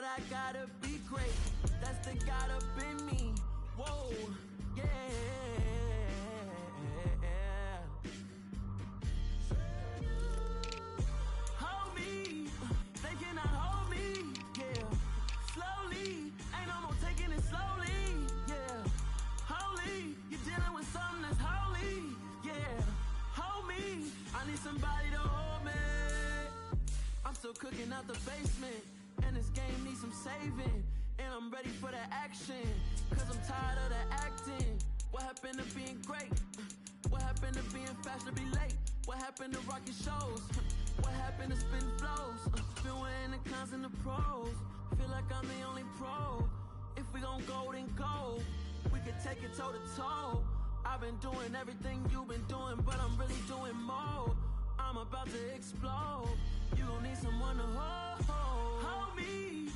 but I gotta be great. That's the God up in me. Whoa, yeah. Hold me, they cannot hold me, yeah. Slowly, ain't no more taking it slowly, yeah. Holy, you're dealing with something that's holy, yeah. Hold me, I need somebody to hold me. I'm still cooking out the basement, and this game needs some saving. And I'm ready for the action, cause I'm tired of the acting. What happened to being great? What happened to being fast to be late? What happened to rocking shows? What happened to spitting flows? Been weighing the cons and the pros. Feel like I'm the only pro. If we gon' go, then go. We could take it toe to toe. I've been doing everything you've been doing, but I'm really doing more. I'm about to explode. You gon' need someone to hold me.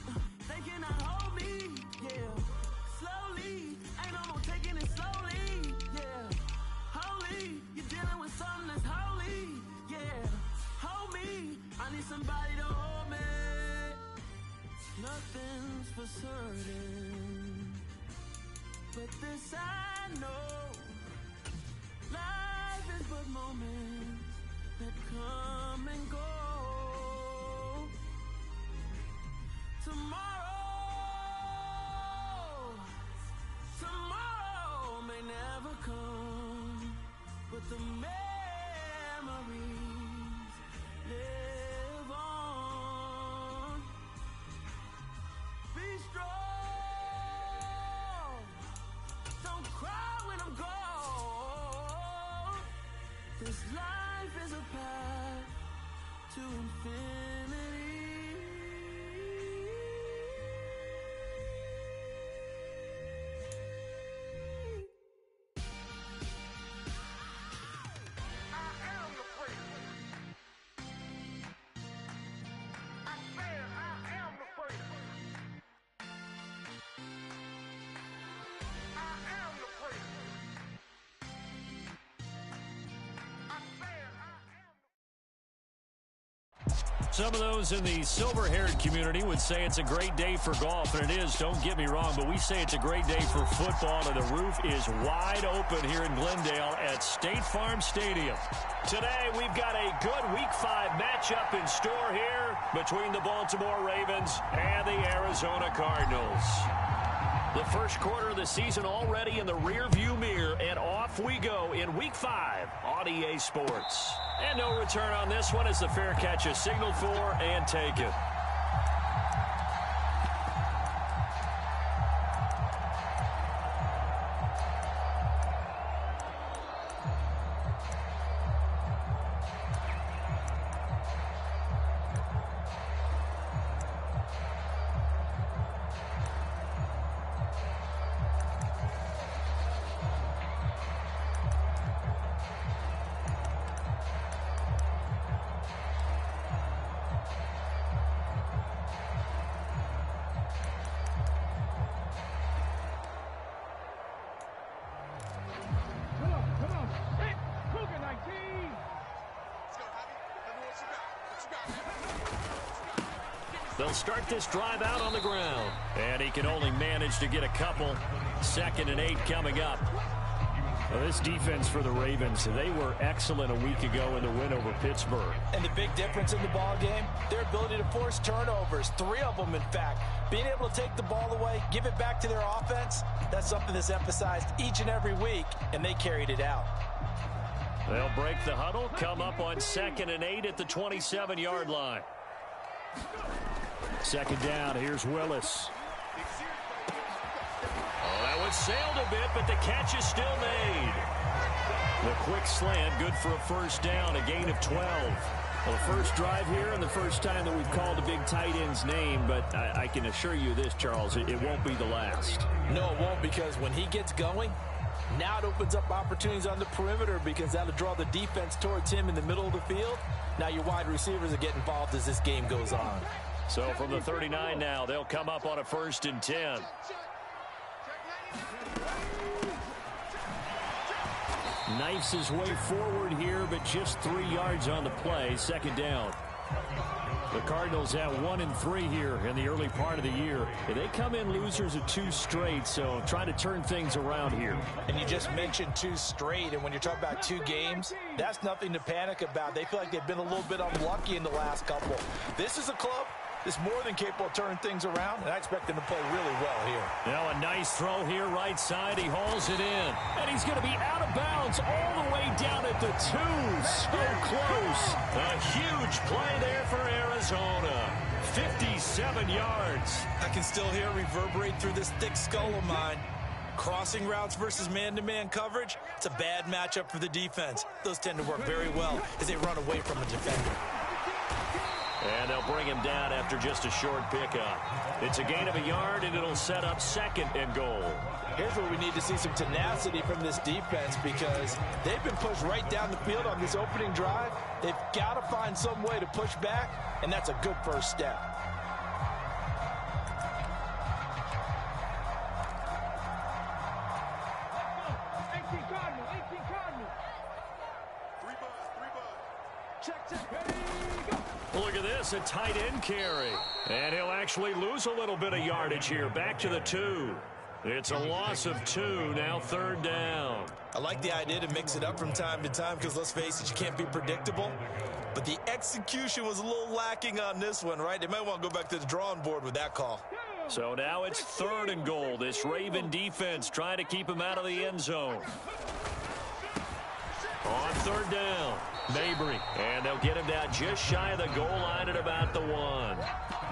They cannot hold me, yeah. Slowly, ain't no more taking it slowly, yeah. Holy, you're dealing with something that's holy, yeah. Hold me, I need somebody to hold me. Nothing's for certain, but this I know. Life is but moments that come and go. Tomorrow may never come, but the memories live on. Be strong, don't cry when I'm gone. This life is a path to infinity. Some of those in the silver-haired community would say it's a great day for golf, and it is, don't get me wrong, but we say it's a great day for football, and the roof is wide open here in Glendale at State Farm Stadium. Today, we've got a good Week 5 matchup in store here between the Baltimore Ravens and the Arizona Cardinals. The first quarter of the season already in the rearview mirror, and off we go in Week 5 on EA Sports. And no return on this one as the fair catch is signaled for and taken. They'll start this drive out on the ground. And he can only manage to get a couple. 2nd and 8 coming up. Well, this defense for the Ravens, they were excellent a week ago in the win over Pittsburgh. And the big difference in the ball game, their ability to force turnovers, 3 of them in fact. Being able to take the ball away, give it back to their offense, that's something that's emphasized each and every week, and they carried it out. They'll break the huddle, come up on 2nd and 8 at the 27-yard line. 2nd down, here's Willis. Oh, that one sailed a bit, but the catch is still made. The quick slant, good for a first down, a gain of 12. Well, the first drive here and the first time that we've called a big tight end's name, but I can assure you this, Charles, it won't be the last. No, it won't, because when he gets going, now it opens up opportunities on the perimeter because that'll draw the defense towards him in the middle of the field. Now your wide receivers will get involved as this game goes on. So from the 39 now, they'll come up on a 1st and 10. Knifes his way forward here, but just 3 yards on the play. 2nd down. The Cardinals at 1-3 here in the early part of the year. They come in losers of 2 straight, so trying to turn things around here. And you just mentioned 2 straight, and when you're talking about 2 games, that's nothing to panic about. They feel like they've been a little bit unlucky in the last couple. This is a club that's more than capable of turning things around, and I expect them to play really well here. Now a nice throw here right side. He hauls it in. And he's going to be out of bounds all the way down at the 2. So close. A huge play there for Arizona. 57 yards. I can still hear it reverberate through this thick skull of mine. Crossing routes versus man-to-man coverage, it's a bad matchup for the defense. Those tend to work very well as they run away from a defender. And they'll bring him down after just a short pickup. It's a gain of a yard, and it'll set up 2nd and goal. Here's where we need to see some tenacity from this defense because they've been pushed right down the field on this opening drive. They've got to find some way to push back, and that's a good first step. Look at this, a tight end carry. And he'll actually lose a little bit of yardage here. Back to the 2. It's a loss of 2, now 3rd down. I like the idea to mix it up from time to time because, let's face it, you can't be predictable. But the execution was a little lacking on this one, right? They might want to go back to the drawing board with that call. So now it's 3rd and goal. This Raven defense trying to keep him out of the end zone. On 3rd down, Mabry. And they'll get him down just shy of the goal line at about the 1.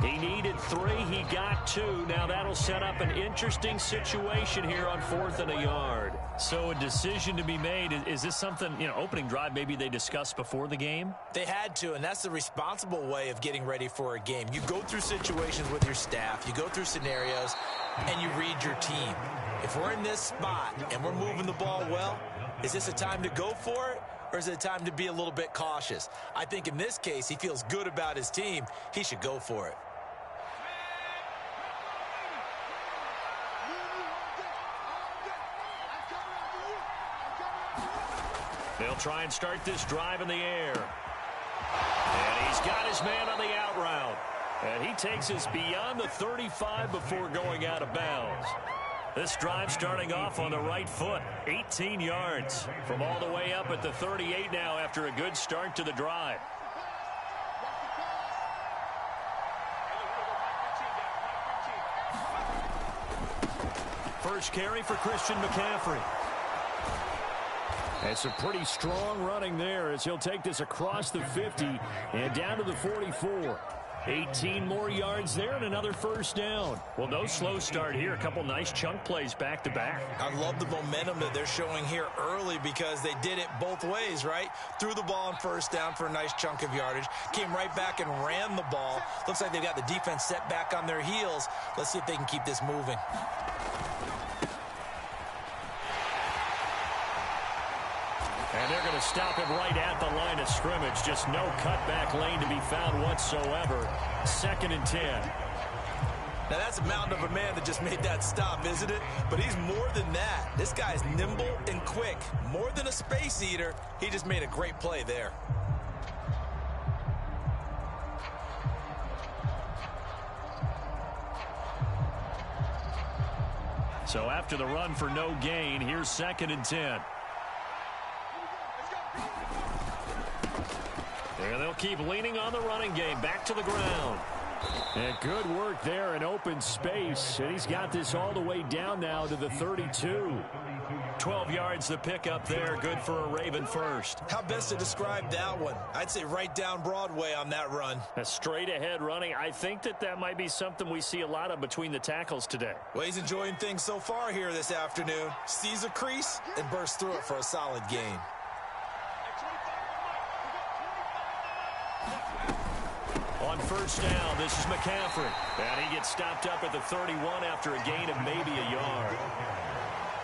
He needed 3. He got 2. Now that'll set up an interesting situation here on 4th and a yard. So a decision to be made. Is this something, opening drive maybe they discussed before the game? They had to, and that's the responsible way of getting ready for a game. You go through situations with your staff. You go through scenarios, and you read your team. If we're in this spot and we're moving the ball well, is this a time to go for it, or is it a time to be a little bit cautious? I think in this case, he feels good about his team. He should go for it. They'll try and start this drive in the air. And he's got his man on the out route. And he takes us beyond the 35 before going out of bounds. This drive starting off on the right foot, 18 yards from all the way up at the 38 now after a good start to the drive. First carry for Christian McCaffrey. That's a pretty strong running there as he'll take this across the 50 and down to the 44. 18 more yards there and another first down. Well, no slow start here. A couple nice chunk plays back to back. I love the momentum that they're showing here early because they did it both ways, right? Threw the ball on first down for a nice chunk of yardage. Came right back and ran the ball. Looks like they've got the defense set back on their heels. Let's see if they can keep this moving. And they're going to stop him right at the line of scrimmage. Just no cutback lane to be found whatsoever. 2nd and 10. Now, that's a mountain of a man that just made that stop, isn't it? But he's more than that. This guy's nimble and quick. More than a space eater, he just made a great play there. So after the run for no gain, here's 2nd and 10. And they'll keep leaning on the running game. Back to the ground. And good work there in open space. And he's got this all the way down now to the 32. 12 yards to pick up there. Good for a Raven first. How best to describe that one? I'd say right down Broadway on that run. A straight ahead running. I think that might be something we see a lot of between the tackles today. Well, he's enjoying things so far here this afternoon. Sees a crease and bursts through it for a solid gain. On first down, this is McCaffrey. And he gets stopped up at the 31 after a gain of maybe a yard.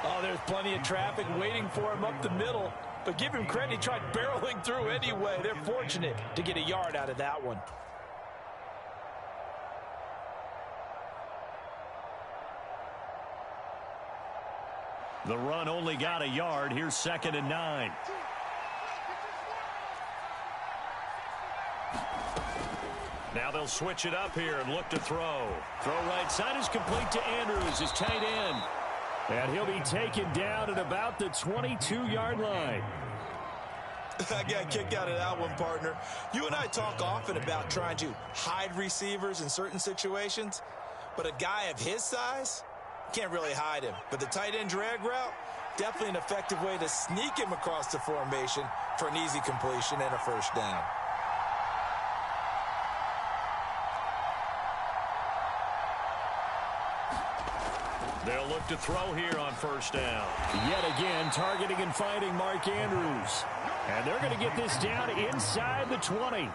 Oh, there's plenty of traffic waiting for him up the middle. But give him credit, he tried barreling through anyway. They're fortunate to get a yard out of that one. The run only got a yard. Here's 2nd and 9. Now they'll switch it up here and look to throw. Throw right side is complete to Andrews, his tight end. And he'll be taken down at about the 22-yard line. I got a kick out of that one, partner. You and I talk often about trying to hide receivers in certain situations, but a guy of his size can't really hide him. But the tight end drag route, definitely an effective way to sneak him across the formation for an easy completion and a first down. They'll look to throw here on first down. Yet again, targeting and finding Mark Andrews. And they're going to get this down inside the 20.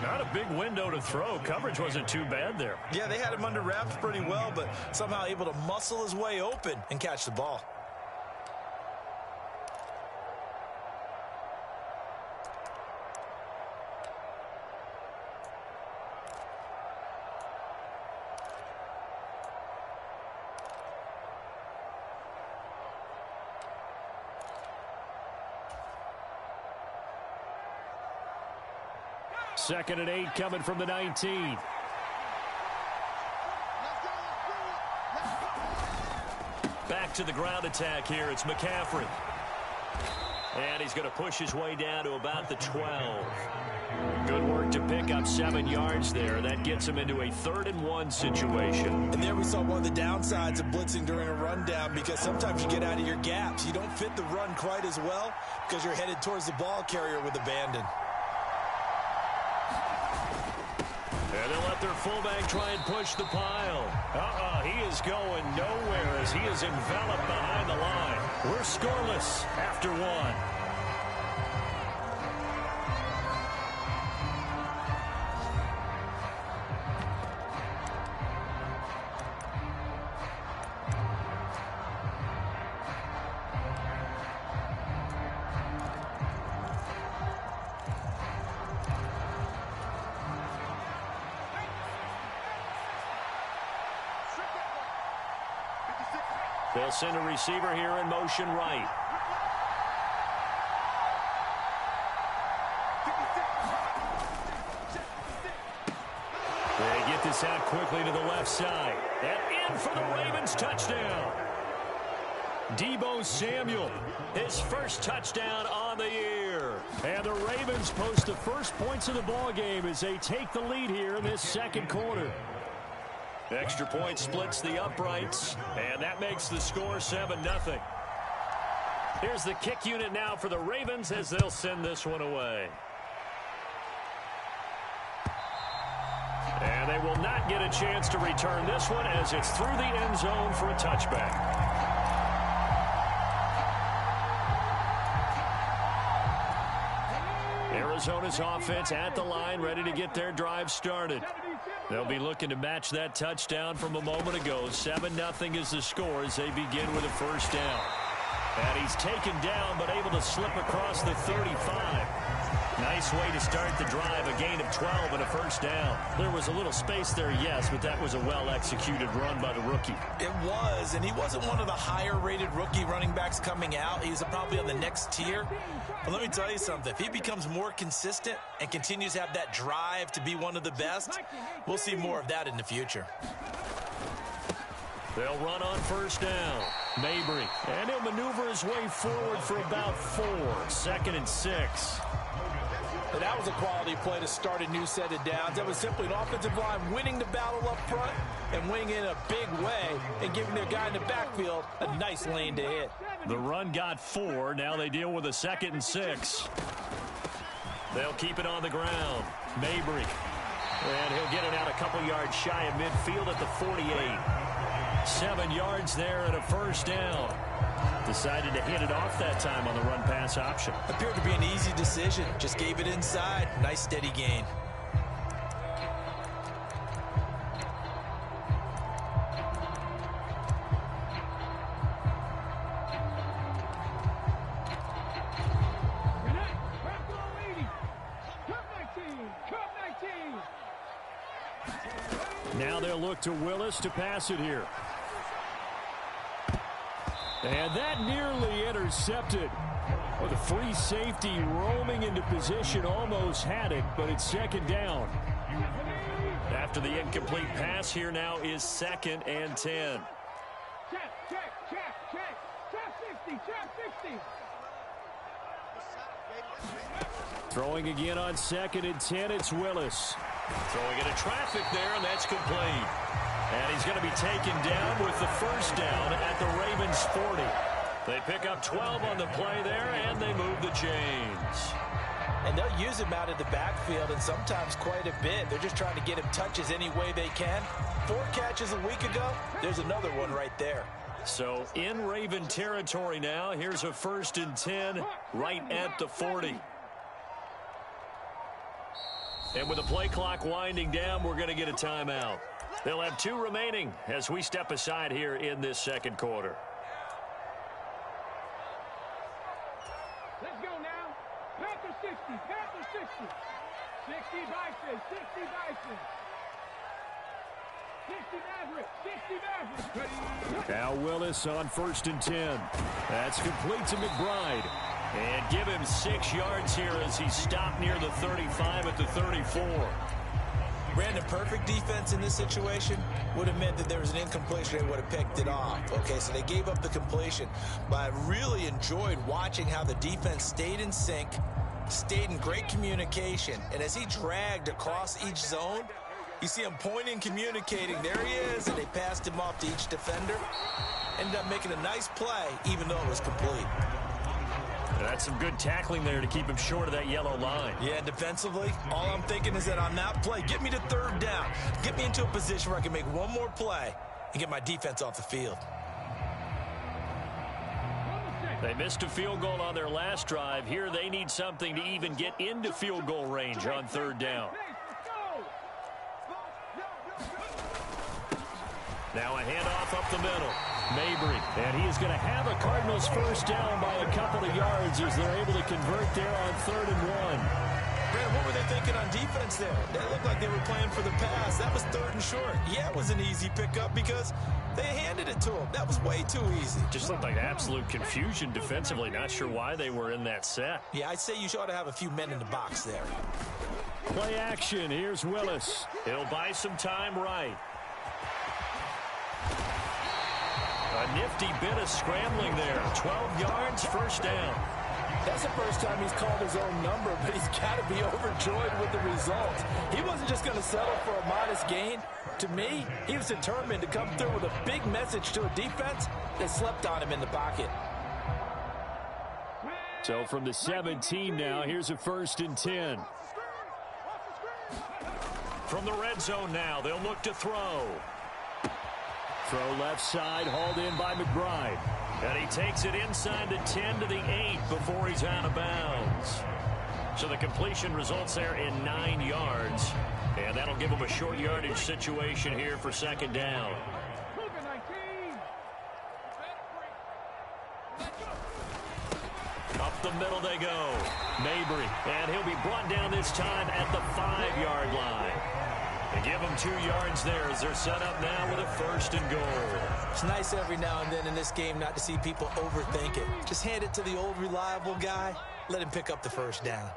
Not a big window to throw. Coverage wasn't too bad there. Yeah, they had him under wraps pretty well, but somehow able to muscle his way open and catch the ball. Second and 8 coming from the 19. Back to the ground attack here. It's McCaffrey. And he's going to push his way down to about the 12. Good work to pick up 7 yards there. That gets him into a 3rd-and-1 situation. And there we saw one of the downsides of blitzing during a rundown, because sometimes you get out of your gaps. You don't fit the run quite as well because you're headed towards the ball carrier with abandon. And they'll let their fullback try and push the pile. He is going nowhere as he is enveloped behind the line. We're scoreless after 1. They'll send a receiver here in motion right. They get this out quickly to the left side. And in for the Ravens touchdown. Deebo Samuel, his first touchdown on the year. And the Ravens post the first points of the ball game as they take the lead here in this second quarter. Extra point splits the uprights, and that makes the score 7-0. Here's the kick unit now for the Ravens as they'll send this one away. And they will not get a chance to return this one as it's through the end zone for a touchback. Arizona's offense at the line, ready to get their drive started. They'll be looking to match that touchdown from a moment ago. 7-0 is the score as they begin with a first down. And he's taken down but able to slip across the 35. Nice way to start the drive, a gain of 12 and a first down. There was a little space there, yes, but that was a well-executed run by the rookie. It was, and he wasn't one of the higher-rated rookie running backs coming out. He's probably on the next tier. But let me tell you something. If he becomes more consistent and continues to have that drive to be one of the best, we'll see more of that in the future. They'll run on first down. Mabry. And he'll maneuver his way forward for about 4. 2nd and 6. And that was a quality play to start a new set of downs. That was simply an offensive line winning the battle up front and winning in a big way and giving their guy in the backfield a nice lane to hit. The run got 4. Now they deal with a 2nd and 6. They'll keep it on the ground. Mabry. And he'll get it out a couple yards shy of midfield at the 48. 7 yards there and a first down. Decided to hit it off that time on the run-pass option. Appeared to be an easy decision. Just gave it inside. Nice steady gain. Now they'll look to Willis to pass it here. And that nearly intercepted. With a free safety roaming into position, almost had it, but it's second down. After the incomplete pass, here now is 2nd and 10. Check 60. Throwing again on 2nd and 10, it's Willis. Throwing into traffic there, and that's complete. And he's going to be taken down with the first down at the Ravens 40. They pick up 12 on the play there, and they move the chains. And they'll use him out of the backfield, and sometimes quite a bit. They're just trying to get him touches any way they can. 4 catches a week ago, there's another one right there. So in Raven territory now, here's a 1st and 10 right at the 40. And with the play clock winding down, we're going to get a timeout. They'll have 2 remaining as we step aside here in this second quarter. Let's go now. Panther 60. 60 Bison. 60 Maverick. Now Willis on 1st and 10. That's complete to McBride. And give him 6 yards here as he stopped near the 35 at the 34. Brandon, perfect defense in this situation would have meant that there was an incompletion. They would have picked it off. Okay, so they gave up the completion. But I really enjoyed watching how the defense stayed in sync, stayed in great communication. And as he dragged across each zone, you see him pointing, communicating. There he is, and they passed him off to each defender. Ended up making a nice play, even though it was complete. That's some good tackling there to keep him short of that yellow line. Yeah, defensively, all I'm thinking is that on that play, get me to 3rd down. Get me into a position where I can make one more play and get my defense off the field. They missed a field goal on their last drive. Here they need something to even get into field goal range on 3rd down. Now a handoff up the middle. Mabry, and he is going to have a Cardinals first down by a couple of yards as they're able to convert there on 3rd and 1. Brandon, what were they thinking on defense there? They looked like they were playing for the pass. That was 3rd and short. Yeah, it was an easy pickup because they handed it to him. That was way too easy. Just looked like absolute confusion defensively. Not sure why they were in that set. Yeah, I'd say you ought to have a few men in the box there. Play action. Here's Willis. He'll buy some time right. A nifty bit of scrambling there. 12 yards, first down. That's the first time he's called his own number, but he's got to be overjoyed with the result. He wasn't just going to settle for a modest gain. To me, he was determined to come through with a big message to a defense that slept on him in the pocket. So from the 17 now, here's a 1st and 10. From the red zone now, they'll look to throw. Throw left side, hauled in by McBride. And he takes it inside the 10 to the 8 before he's out of bounds. So the completion results there in 9 yards. And that'll give him a short yardage situation here for 2nd down. Up the middle they go. Mabry. And he'll be brought down this time at the 5-yard line. They give them 2 yards there as they're set up now with a 1st and goal. It's nice every now and then in this game not to see people overthink it. Just hand it to the old reliable guy. Let him pick up the 1st down.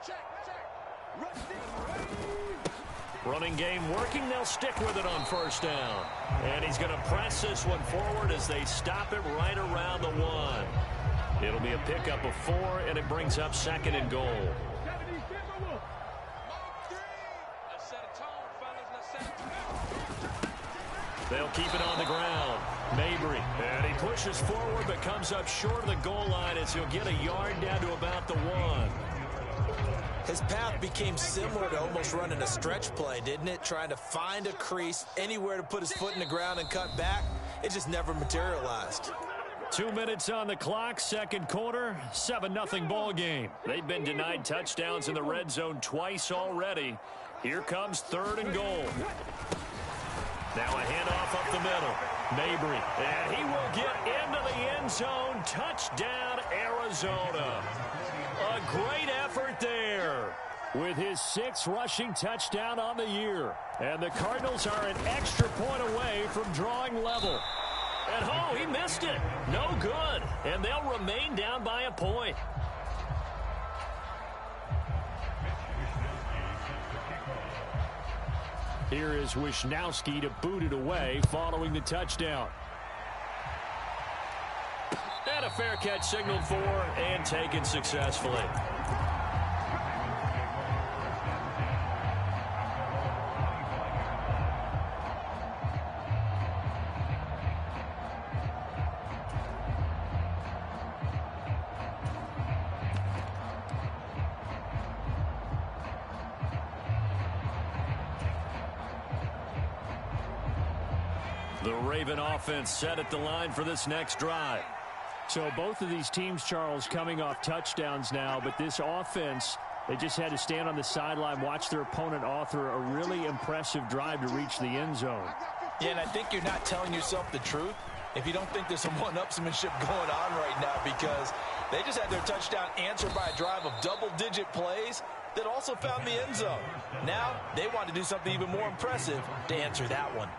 Running game working. They'll stick with it on 1st down. And he's going to press this one forward as they stop it right around the 1. It'll be a pickup of 4, and it brings up 2nd and goal. They'll keep it on the ground. Mabry. And he pushes forward but comes up short of the goal line as he'll get a yard down to about the 1. His path became similar to almost running a stretch play, didn't it? Trying to find a crease, anywhere to put his foot in the ground and cut back. It just never materialized. 2 minutes on the clock, second quarter, 7-0 ball game. They've been denied touchdowns in the red zone twice already. Here comes 3rd and goal. Now a handoff up the middle. Mabry. And he will get into the end zone. Touchdown, Arizona. A great effort there. With his 6th rushing touchdown on the year. And the Cardinals are an extra point away from drawing level. And oh, he missed it. No good. And they'll remain down by a point. Here is Wisnowski to boot it away following the touchdown. And a fair catch signaled for and taken successfully. The Raven offense set at the line for this next drive. So both of these teams, Charles, coming off touchdowns now, but this offense, they just had to stand on the sideline, watch their opponent author a really impressive drive to reach the end zone. Yeah, and I think you're not telling yourself the truth if you don't think there's some one-upsmanship going on right now, because they just had their touchdown answered by a drive of double-digit plays that also found the end zone. Now they want to do something even more impressive to answer that one.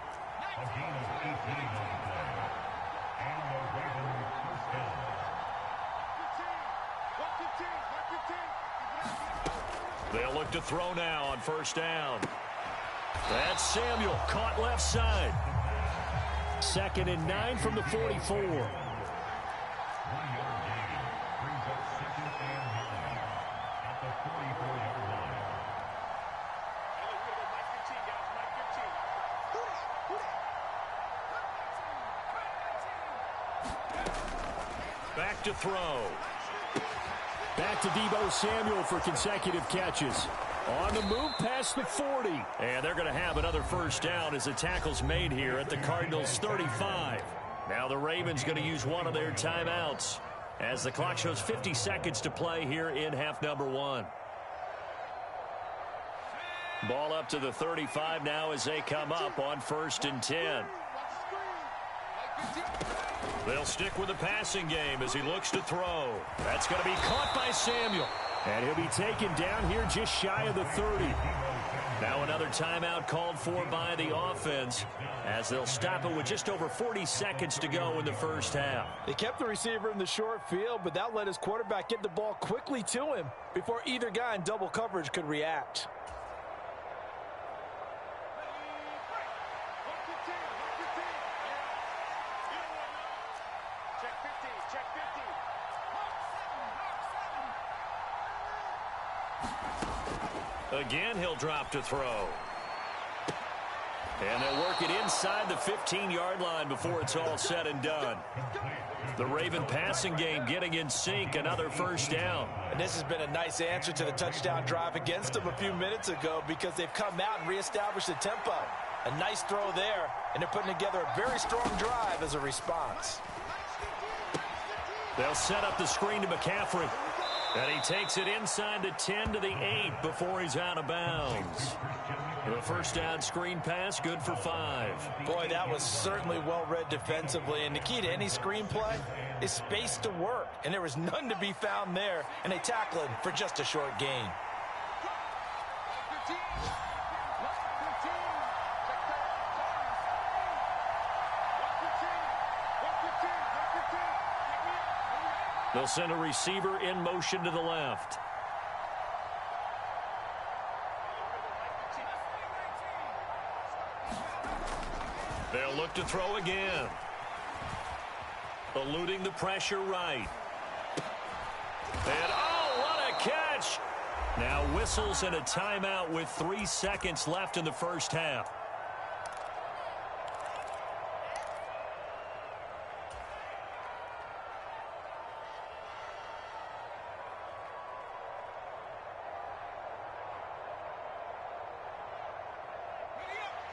They'll look to throw now on first down. That's Samuel, caught left side. 2nd and 9 from the 44. Back to throw. Back to Deebo Samuel for consecutive catches. On the move past the 40. And they're going to have another first down as the tackle's made here at the Cardinals' 35. Now the Ravens going to use one of their timeouts as the clock shows 50 seconds to play here in half number 1. Ball up to the 35 now as they come up on 1st and 10. They'll stick with the passing game as he looks to throw. That's going to be caught by Samuel. And he'll be taken down here just shy of the 30. Now another timeout called for by the offense as they'll stop it with just over 40 seconds to go in the first half. They kept the receiver in the short field, but that let his quarterback get the ball quickly to him before either guy in double coverage could react. Again, he'll drop to throw. And they'll work it inside the 15-yard line before it's all said and done. The Raven passing game getting in sync, another first down. And this has been a nice answer to the touchdown drive against them a few minutes ago because they've come out and reestablished the tempo. A nice throw there, and they're putting together a very strong drive as a response. They'll set up the screen to McCaffrey. And he takes it inside the 10 to the 8 before he's out of bounds. The first down screen pass, good for 5. Boy, that was certainly well read defensively. And the key to any screen play is space to work. And there was none to be found there. And they tackle him for just a short gain. They'll send a receiver in motion to the left. They'll look to throw again. Eluding the pressure right. And oh, what a catch! Now whistles and a timeout with 3 seconds left in the first half.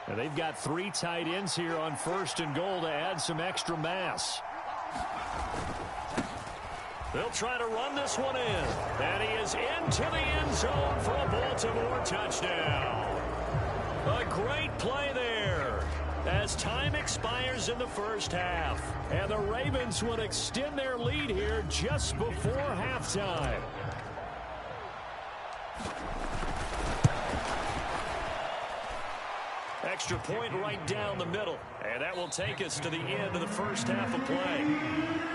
And they've got 3 tight ends here on 1st and goal to add some extra mass. They'll try to run this one in. And he is into the end zone for a Baltimore touchdown. A great play there as time expires in the first half. And the Ravens will extend their lead here just before halftime. extra point right down the middle. And that will take us to the end of the first half of play.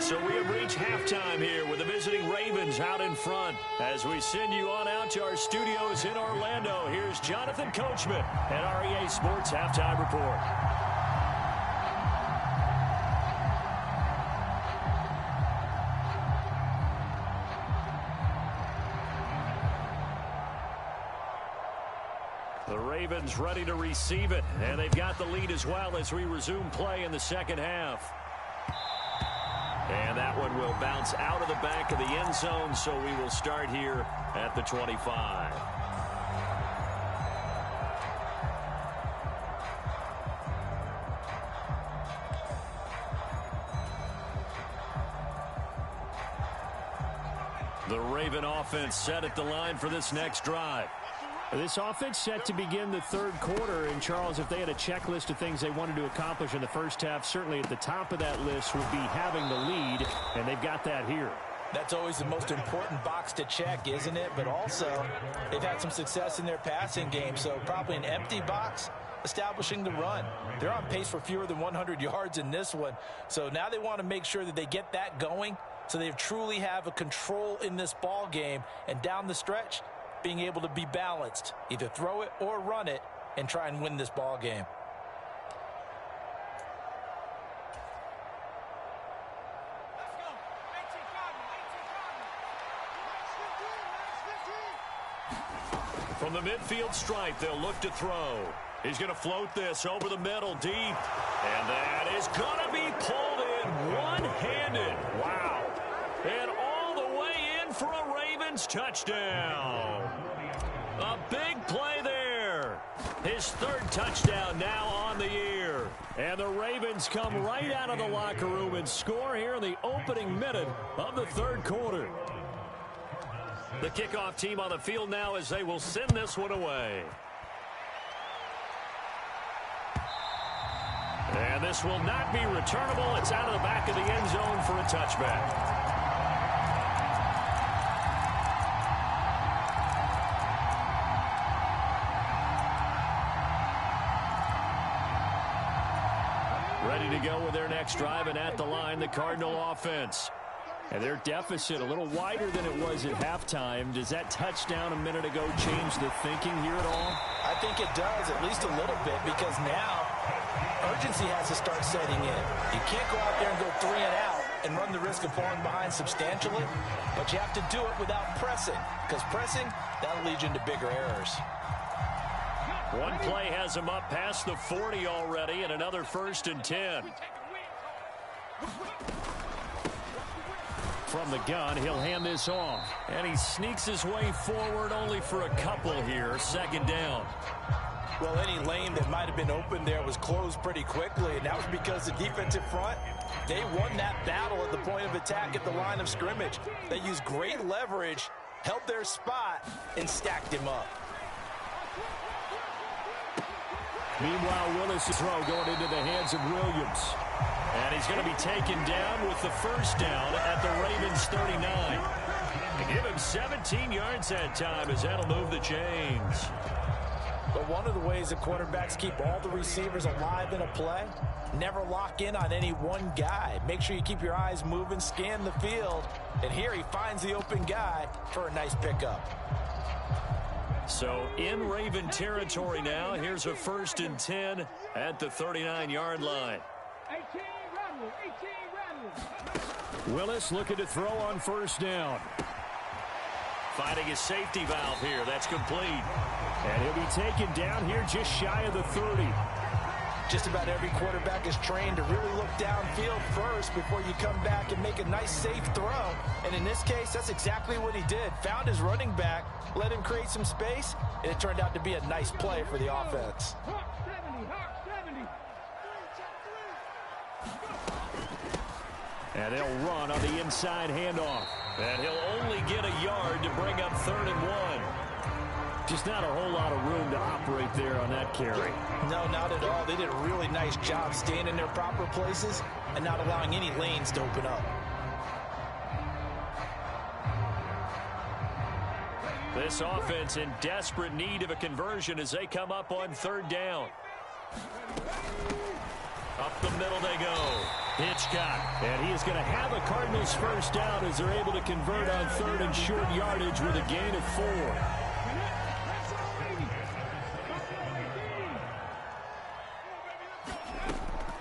So we have reached halftime here with the visiting Ravens out in front. As we send you on out to our studios in Orlando, here's Jonathan Coachman at REA Sports Halftime Report. The Ravens ready to receive it, and they've got the lead as well as we resume play in the second half. And that one will bounce out of the back of the end zone, so we will start here at the 25. The Raven offense set at the line for this next drive. This offense set to begin the third quarter, and Charles, if they had a checklist of things they wanted to accomplish in the first half, certainly at the top of that list would be having the lead, and they've got that here. That's always the most important box to check, isn't it? But also, they've had some success in their passing game, so probably an empty box establishing the run. They're on pace for fewer than 100 yards in this one, so now they want to make sure that they get that going so they truly have a control in this ball game, and down the stretch, being able to be balanced, either throw it or run it, and try and win this ball game. From the midfield stripe, they'll look to throw. He's going to float this over the middle deep. And that is going to be pulled in one-handed. Wow. And all the way in for a Ravens touchdown. A big play there. His third touchdown now on the year. And the Ravens come right out of the locker room and score here in the opening minute of the third quarter. The kickoff team on the field now as they will send this one away. And this will not be returnable. It's out of the back of the end zone for a touchback. Ready to go with their next drive, and at the line, the Cardinal offense. And their deficit a little wider than it was at halftime. Does that touchdown a minute ago change the thinking here at all? I think it does, at least a little bit, because now urgency has to start setting in. You can't go out there and go 3 and out and run the risk of falling behind substantially, but you have to do it without pressing, because pressing, that'll lead you into bigger errors. One play has him up past the 40 already, and another 1st and 10. From the gun, he'll hand this off. And he sneaks his way forward only for a couple here. 2nd down. Well, any lane that might have been open there was closed pretty quickly, and that was because the defensive front, they won that battle at the point of attack at the line of scrimmage. They used great leverage, held their spot, and stacked him up. Meanwhile, Willis' throw going into the hands of Williams. And he's going to be taken down with the 1st down at the Ravens 39. They give him 17 yards that time as that'll move the chains. But one of the ways that quarterbacks keep all the receivers alive in a play, never lock in on any one guy. Make sure you keep your eyes moving, scan the field. And here he finds the open guy for a nice pickup. So in Raven territory now, here's a 1st and 10 at the 39-yard line. 18 Ramley. Willis looking to throw on 1st down. Finding his safety valve here. That's complete. And he'll be taken down here just shy of the 30. Just about every quarterback is trained to really look downfield first before you come back and make a nice, safe throw. And in this case, that's exactly what he did. Found his running back, let him create some space, and it turned out to be a nice play for the offense. Hawk 70, Hawk 70. And they'll run on the inside handoff. And he'll only get a yard to bring up 3rd and 1. Just not a whole lot of room to operate there on that carry. No, not at all. They did a really nice job staying in their proper places and not allowing any lanes to open up. This offense in desperate need of a conversion as they come up on 3rd down. Up the middle they go. Hitchcock. And he is going to have a Cardinals first down as they're able to convert on third and short yardage with a gain of 4.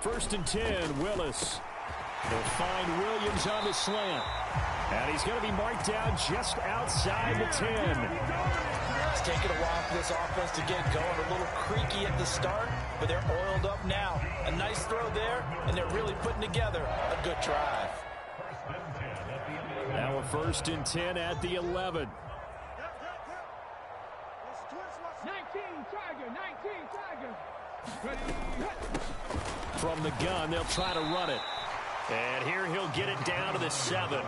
First and 10, Willis. They'll find Williams on the slant. And he's going to be marked down just outside the 10. It's taken a while for this offense to get going. A little creaky at the start, but they're oiled up now. A nice throw there, and they're really putting together a good drive. Now a first and 10 at the 11. 19 Tiger. From the gun, they'll try to run it. And here he'll get it down to the 7.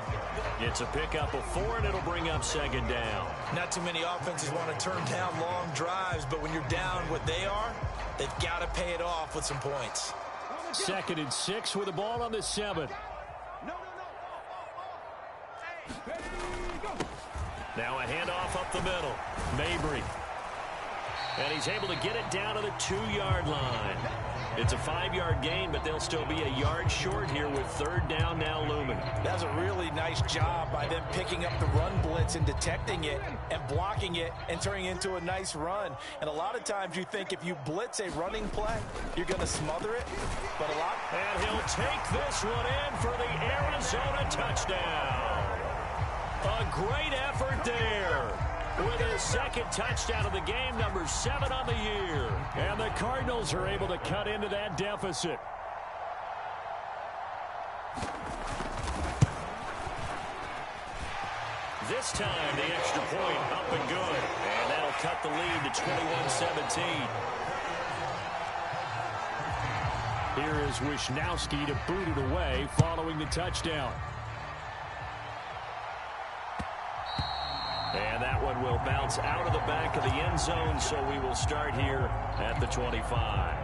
It's a pickup of 4, and it'll bring up second down. Not too many offenses want to turn down long drives, but when you're down what they are, they've got to pay it off with some points. Second and 6 with the ball on the 7. Now a handoff up the middle. Mabry. And he's able to get it down to the 2-yard line. It's a 5-yard gain, but they'll still be a yard short here with third down now looming. That was a really nice job by them picking up the run blitz and detecting it and blocking it and turning it into a nice run. And a lot of times you think if you blitz a running play, you're going to smother it. But a lot. And he'll take this one in for the Arizona touchdown. A great effort there. With his second touchdown of the game, number 7 on the year. And the Cardinals are able to cut into that deficit. This time, the extra point up and good. And that'll cut the lead to 21-17. Here is Wisnowski to boot it away following the touchdown. And that one will bounce out of the back of the end zone, so we will start here at the 25.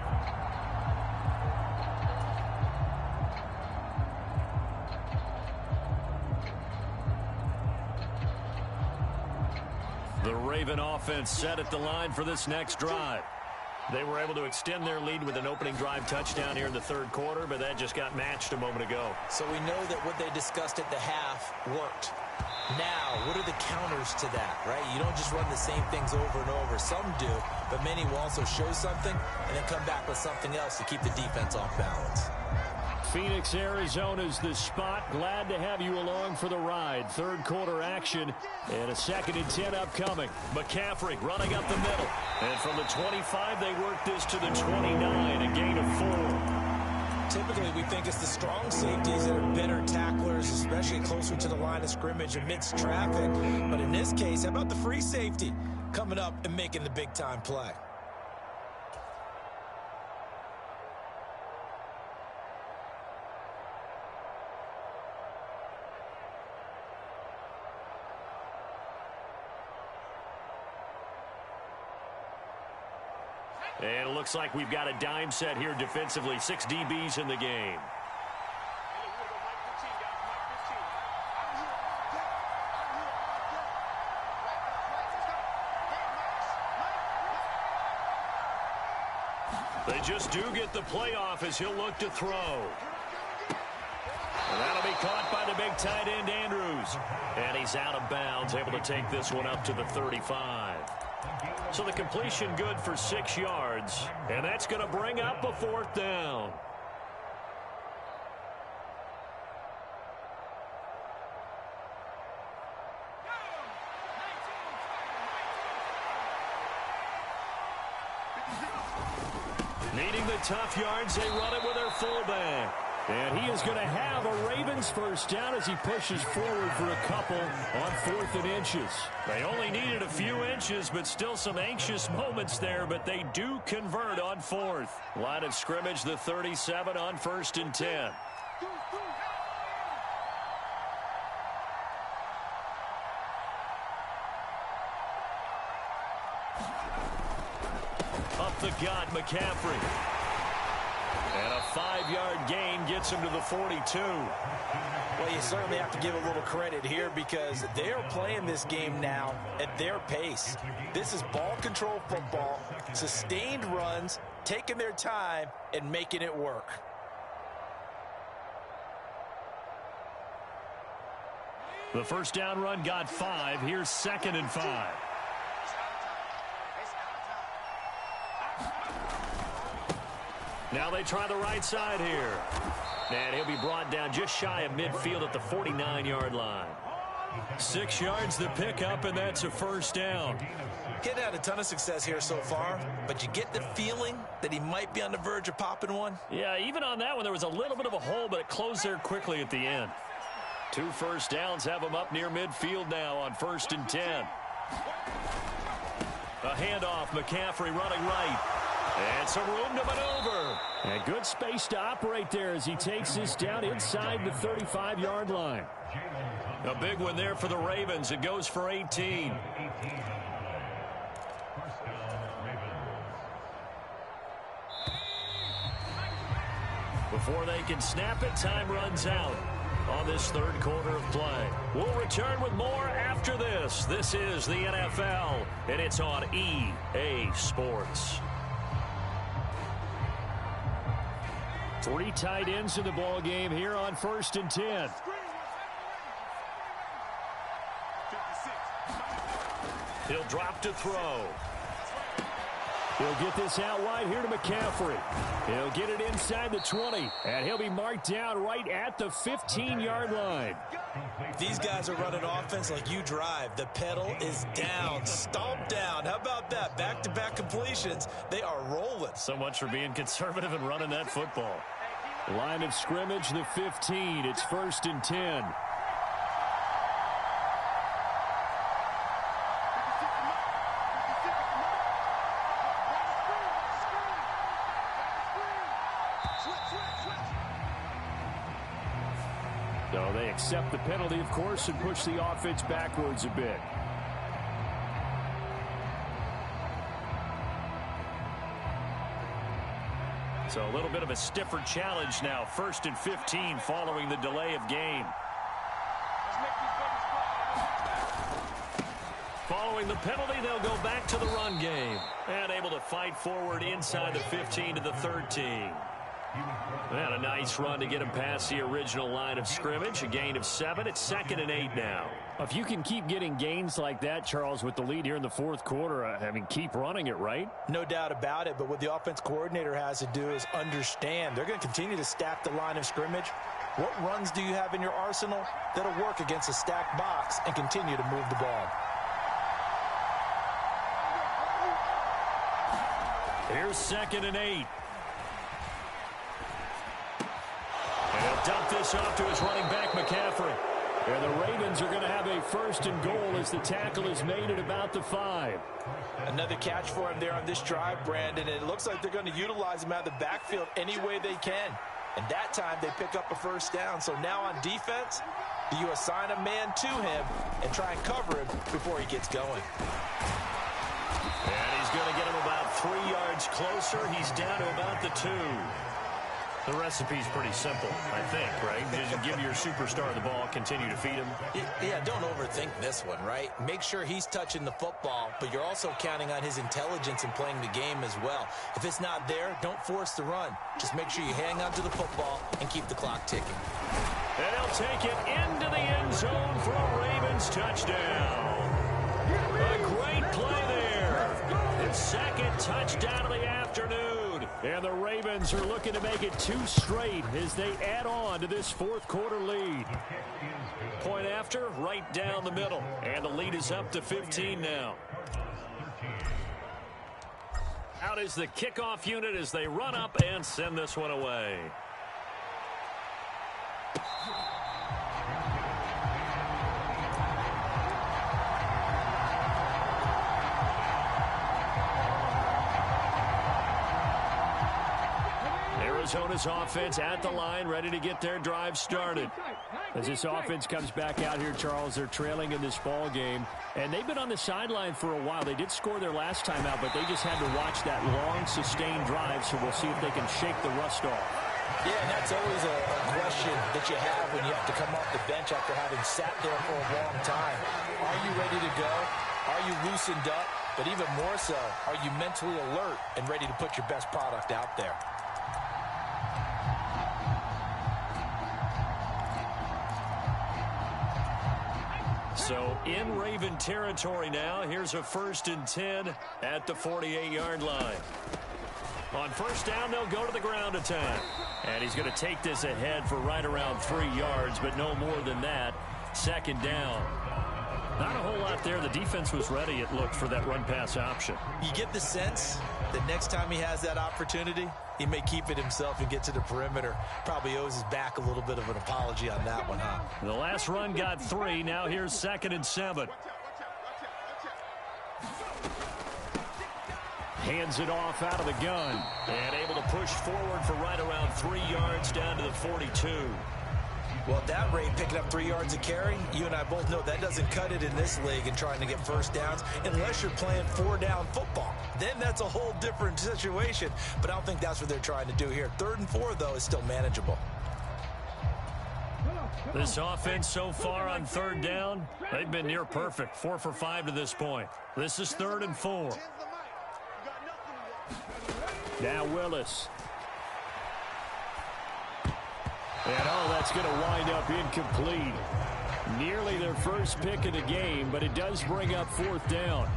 The Raven offense set at the line for this next drive. They were able to extend their lead with an opening drive touchdown here in the third quarter, but that just got matched a moment ago. So we know that what they discussed at the half worked. Now, what are the counters to that, right? You don't just run the same things over and over. Some do, but many will also show something and then come back with something else to keep the defense off balance. Phoenix, Arizona's the spot. Glad to have you along for the ride. Third quarter action and a second and 10 upcoming. McCaffrey running up the middle. And from the 25, they work this to the 29, a gain of 4. Typically, we think it's the strong safeties that are better tacklers, especially closer to the line of scrimmage amidst traffic. But in this case, how about the free safety coming up and making the big-time play? And it looks like we've got a dime set here defensively. 6 DBs in the game. They just do get the playoff as he'll look to throw. And that'll be caught by the big tight end, Andrews. And he's out of bounds, able to take this one up to the 35. So the completion good for 6 yards. And that's going to bring up a fourth down. Needing the tough yards, they run it with their fullback. And he is going to have a Ravens first down as he pushes forward for a couple on 4th and inches. They only needed a few inches, but still some anxious moments there, but they do convert on 4th. Line of scrimmage, the 37 on 1st and 10. Up the gut, McCaffrey. And a 5-yard gain gets him to the 42. Well, you certainly have to give a little credit here because they are playing this game now at their pace. This is ball control football, sustained runs, taking their time and making it work. The first down run got 5. Here's 2nd and 5. Now they try the right side here. And he'll be brought down just shy of midfield at the 49-yard line. 6 yards the pickup, and that's a first down. Getting had a ton of success here so far, but you get the feeling that he might be on the verge of popping one. Yeah, even on that one, there was a little bit of a hole, but it closed there quickly at the end. 2 first downs have him up near midfield now on 1st and 10. A handoff, McCaffrey running right. And some room to maneuver. And good space to operate there as he takes this down inside the 35-yard line. A big one there for the Ravens. It goes for 18. Before they can snap it, time runs out on this 3rd quarter of play. We'll return with more after this. This is the NFL, and it's on EA Sports. 3 tight ends in the ball game here on 1st and 10. He'll drop to throw. He'll get this out wide here to McCaffrey. He'll get it inside the 20, and he'll be marked down right at the 15-yard line. These guys are running offense like you drive. The pedal is down, stomp down. How about that? Back-to-back completions. They are rolling. So much for being conservative and running that football. Line of scrimmage, the 15. It's 1st and 10. So they accept the penalty, of course, and push the offense backwards a bit. So a little bit of a stiffer challenge now. 1st and 15 following the delay of game. Following the penalty, they'll go back to the run game. And able to fight forward inside the 15 to the 13. And a nice run to get him past the original line of scrimmage. A gain of 7. It's 2nd and 8 now. If you can keep getting gains like that, Charles, with the lead here in the 4th quarter, I mean, keep running it, right? No doubt about it, but what the offense coordinator has to do is understand. They're going to continue to stack the line of scrimmage. What runs do you have in your arsenal that'll work against a stacked box and continue to move the ball? Here's 2nd and 8. And he'll dump this off to his running back, McCaffrey. And the Ravens are going to have a 1st and goal as the tackle is made at about the 5. Another catch for him there on this drive, Brandon. And it looks like they're going to utilize him out of the backfield any way they can. And that time they pick up a 1st down. So now on defense, you assign a man to him and try and cover him before he gets going. And he's going to get him about 3 yards closer. He's down to about the 2. The recipe's pretty simple, I think, right? Just give your superstar the ball, continue to feed him. Yeah, don't overthink this one, right? Make sure he's touching the football, but you're also counting on his intelligence in playing the game as well. If it's not there, don't force the run. Just make sure you hang on to the football and keep the clock ticking. And he'll take it into the end zone for a Ravens touchdown. A great play there. His 2nd touchdown of the afternoon. And the Ravens are looking to make it 2 straight as they add on to this 4th quarter lead. Point after, right down the middle. And the lead is up to 15 now. Out is the kickoff unit as they run up and send this one away. Arizona's offense at the line, ready to get their drive started. As this offense comes back out here, Charles, they're trailing in this ball game. And they've been on the sideline for a while. They did score their last time out, but they just had to watch that long, sustained drive, so we'll see if they can shake the rust off. Yeah, and that's always a question that you have when you have to come off the bench after having sat there for a long time. Are you ready to go? Are you loosened up? but even more so, are you mentally alert and ready to put your best product out there? So in Raven territory now, here's a 1st and 10 at the 48-yard line. On first down, they'll go to the ground attack. And he's going to take this ahead for right around 3 yards, but no more than that. 2nd down. Not a whole lot there. The defense was ready, it looked, for that run-pass option. You get the sense that next time he has that opportunity, he may keep it himself and get to the perimeter. Probably owes his back a little bit of an apology on that one, huh? The last run got 3. Now here's 2nd and 7. Hands it off out of the gun. And able to push forward for right around 3 yards down to the 42. Well, at that rate, picking up 3 yards a carry, you and I both know that doesn't cut it in this league and trying to get first downs unless you're playing 4-down football. Then that's a whole different situation. But I don't think that's what they're trying to do here. 3rd and 4, though, is still manageable. This offense so far on 3rd down, they've been near perfect. 4 for 5 to this point. This is 3rd and 4. Now Willis. And that's going to wind up incomplete. Nearly their first pick of the game, but it does bring up 4th down.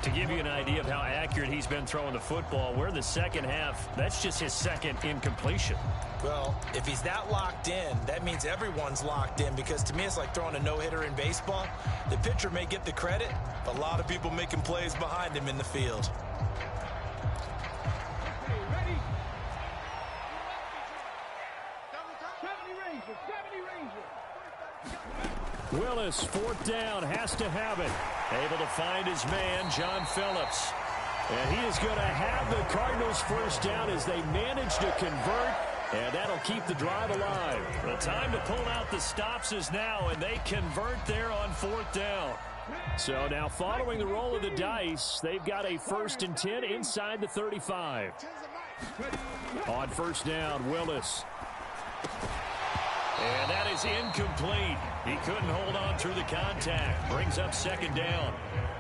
To give you an idea of how accurate he's been throwing the football, we're in the second half. That's just his 2nd incompletion. Well, if he's that locked in, that means everyone's locked in, because to me it's like throwing a no-hitter in baseball. The pitcher may get the credit, but a lot of people making plays behind him in the field. Willis, 4th down, has to have it. Able to find his man, John Phillips. And he is going to have the Cardinals' first down as they manage to convert, and that'll keep the drive alive. The time to pull out the stops is now, and they convert there on 4th down. So now following the roll of the dice, they've got a 1st and 10 inside the 35. On first down, Willis. And that is incomplete. He couldn't hold on through the contact. Brings up 2nd down.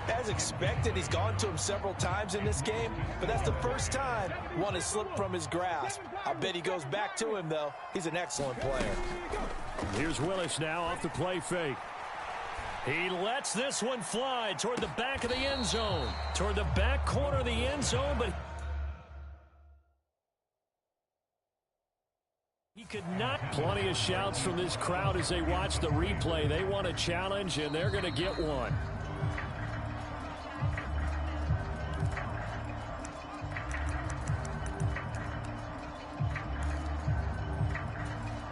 As expected, he's gone to him several times in this game, but that's the first time one has slipped from his grasp. I bet he goes back to him, though. He's an excellent player. Here's Willis now off the play fake. He lets this one fly toward the back of the end zone. Toward the back corner of the end zone, but he could not. Plenty of shouts from this crowd as they watch the replay. They want a challenge, and they're going to get one.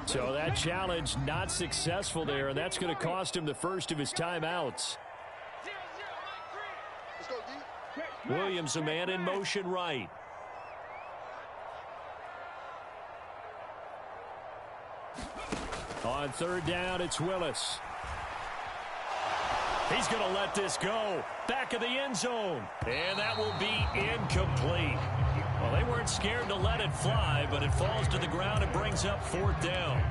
So that challenge not successful there, and that's going to cost him the first of his timeouts. Williams, a man in motion right. On 3rd down, it's Willis. He's going to let this go. Back of the end zone. And that will be incomplete. Well, they weren't scared to let it fly, but it falls to the ground and brings up 4th down.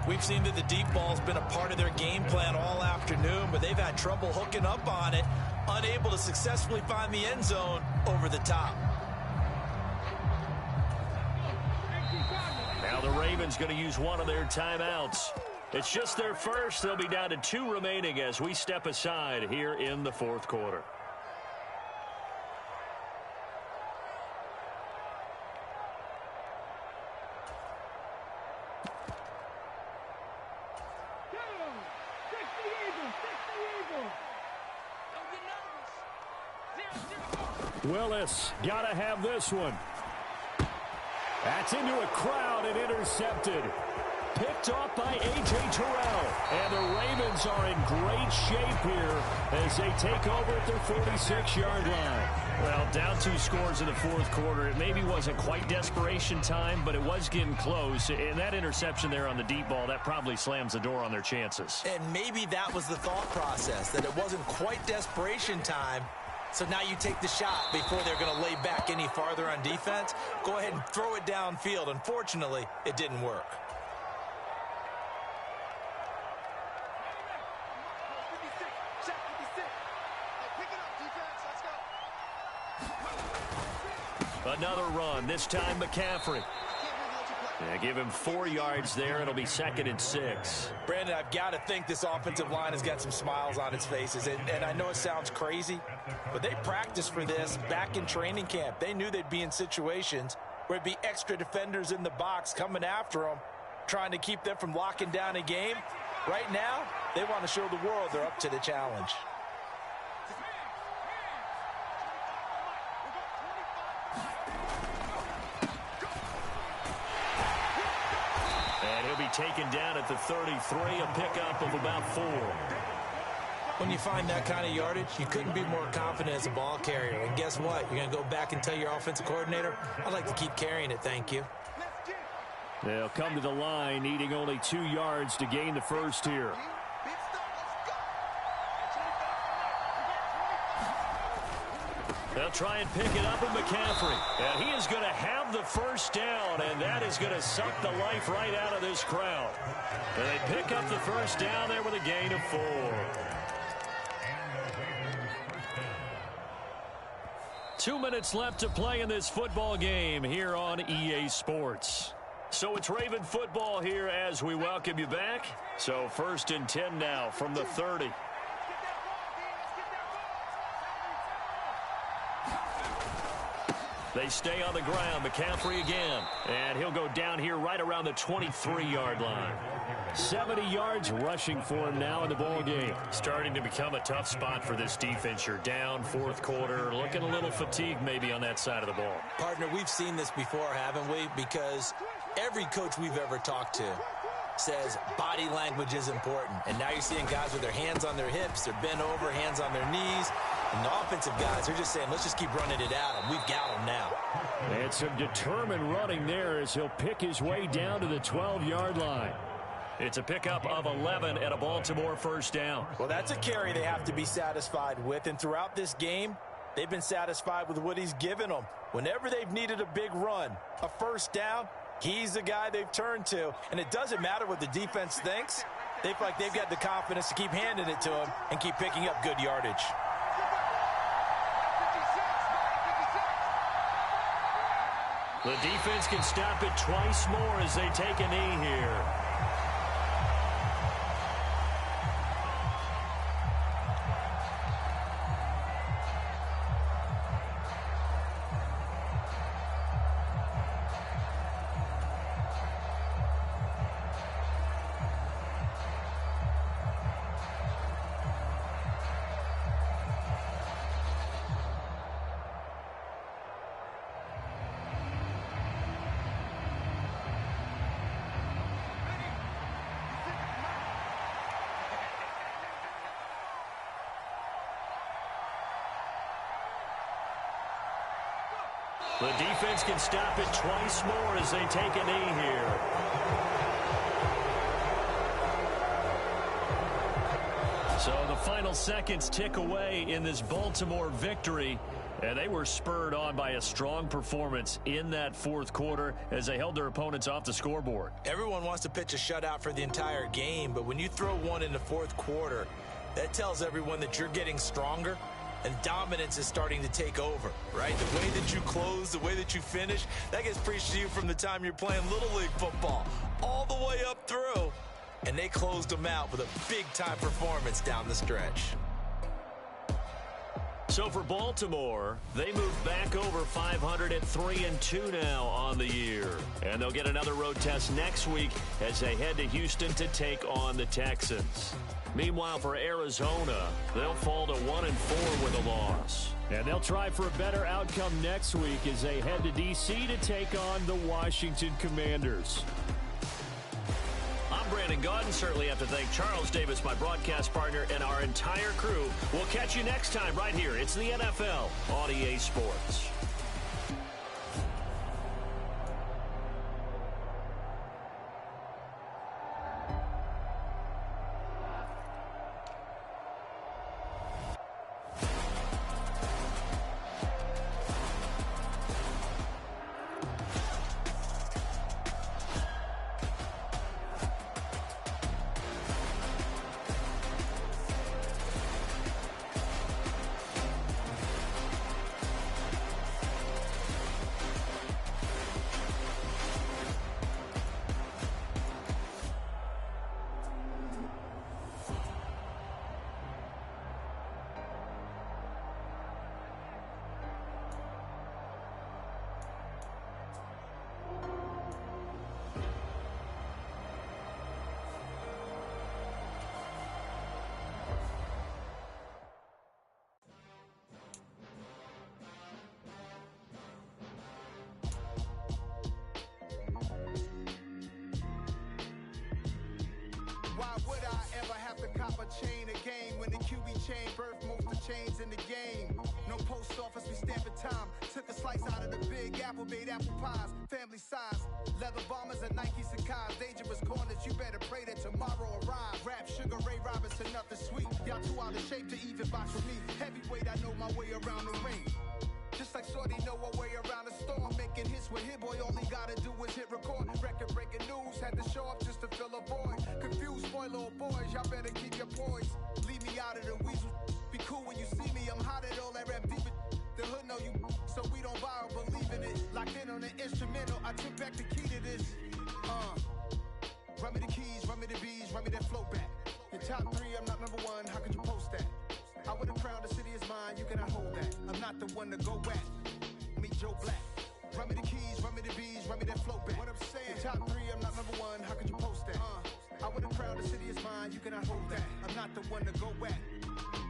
We've seen that the deep ball's been a part of their game plan all afternoon, but they've had trouble hooking up on it, unable to successfully find the end zone over the top. Now the Ravens going to use one of their timeouts. It's just their first. They'll be down to 2 remaining as we step aside here in the 4th quarter. Willis, got to have this one. That's into a crowd and intercepted. Picked off by A.J. Terrell. And the Ravens are in great shape here as they take over at their 46-yard line. Well, down 2 scores in the 4th quarter. It maybe wasn't quite desperation time, but it was getting close. And that interception there on the deep ball, that probably slams the door on their chances. And maybe that was the thought process, that it wasn't quite desperation time. So now you take the shot before they're going to lay back any farther on defense. Go ahead and throw it downfield. Unfortunately, it didn't work. Another run, this time McCaffrey. Yeah, give him 4 yards there. It'll be 2nd and 6. Brandon, I've got to think this offensive line has got some smiles on its faces. And I know it sounds crazy, but they practiced for this back in training camp. They knew they'd be in situations where it'd be extra defenders in the box coming after them, trying to keep them from locking down a game. Right now, they want to show the world they're up to the challenge. And he'll be taken down at the 33, a pickup of about 4. When you find that kind of yardage, you couldn't be more confident as a ball carrier. And guess what? You're going to go back and tell your offensive coordinator, I'd like to keep carrying it, thank you. They'll come to the line, needing only 2 yards to gain the first here. They'll try and pick it up with McCaffrey. And he is going to have the first down, and that is going to suck the life right out of this crowd. And they pick up the first down there with a gain of 4. 2 minutes left to play in this football game here on EA Sports. So it's Raven football here as we welcome you back. So 1st and 10 now from the 30. They stay on the ground. McCaffrey again. And he'll go down here right around the 23-yard line. 70 yards rushing for him now in the ball game. Starting to become a tough spot for this defense. You're down 4th quarter. Looking a little fatigued maybe on that side of the ball. Partner, we've seen this before, haven't we? Because every coach we've ever talked to says body language is important. And now you're seeing guys with their hands on their hips, they're bent over, hands on their knees. And the offensive guys are just saying, let's just keep running it at them. We've got them now. And some determined running there as he'll pick his way down to the 12-yard line. It's a pickup of 11 and a Baltimore first down. Well, that's a carry they have to be satisfied with. And throughout this game, they've been satisfied with what he's given them. Whenever they've needed a big run, a first down, he's the guy they've turned to. And it doesn't matter what the defense thinks. They feel like they've got the confidence to keep handing it to him and keep picking up good yardage. The defense can stop it twice more as they take a knee here. The defense can stop it twice more as they take a knee here. So the final seconds tick away in this Baltimore victory. And they were spurred on by a strong performance in that 4th quarter as they held their opponents off the scoreboard. Everyone wants to pitch a shutout for the entire game, but when you throw one in the 4th quarter, that tells everyone that you're getting stronger. And dominance is starting to take over, right? The way that you close, the way that you finish, that gets preached to you from the time you're playing Little League football all the way up through. And they closed them out with a big-time performance down the stretch. So for Baltimore, they move back over 500 at 3-2 now on the year. And they'll get another road test next week as they head to Houston to take on the Texans. Meanwhile, for Arizona, they'll fall to 1-4 with a loss. And they'll try for a better outcome next week as they head to D.C. to take on the Washington Commanders. I'm Brandon Gaudin. Certainly have to thank Charles Davis, my broadcast partner, and our entire crew. We'll catch you next time right here. It's the NFL on EA Sports. when the QB chain birthed most of chains in the game. No post office, we stamping time. Took a slice out of the Big Apple, made apple pies, family size. Leather bombers and Nike Sacai's. Dangerous corners, you better pray that tomorrow arrives. Rap, Sugar Ray Robinson, nothing sweet. Y'all too out of shape to even box with me. Heavyweight, I know my way around the ring. Just like Shorty know her way around the storm. Making hits with Hit Boy, all he gotta do is hit record. Record breaking news, had to show up just to fill a void. Confused boy, little boys, y'all better keep your poise. Leave me out of the weasel. Be cool when you see me, I'm hot at all that rap deep. The hood know you, so we don't borrow, believe in it. Locked in on the instrumental, I took back the key to this. Run me the keys, run me the bees, run me that flow back. Your top 3, I'm not number 1, how could you post that? I would have crowned the city is mine, you cannot hold that. I'm not the one to go back. Meet Joe Black. Run me the keys, run me the bees, run me that flow back. What I'm saying, your top 3, I'm not number 1, how could you post that? I would have crowned the city is mine, you cannot hold that. I'm not the one to go back.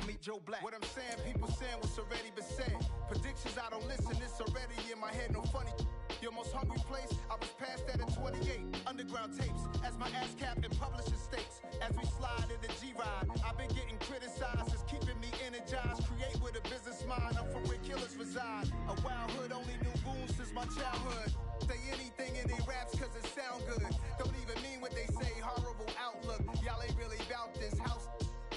Meet Joe Black. What I'm saying, people saying what's already been said. Predictions, I don't listen, it's already in my head, no funny. Your most hungry place, I was past that at 28. Underground tapes, as my ass cap in publishing stakes. As we slide in the G-Ride, I've been getting criticized, it's keeping me energized. Create with a business mind, I'm from where killers reside. A wild hood, only knew goons since my childhood. Say anything in they raps cause it sound good. Don't even mean what they say, horrible outlook. Y'all ain't really about this house.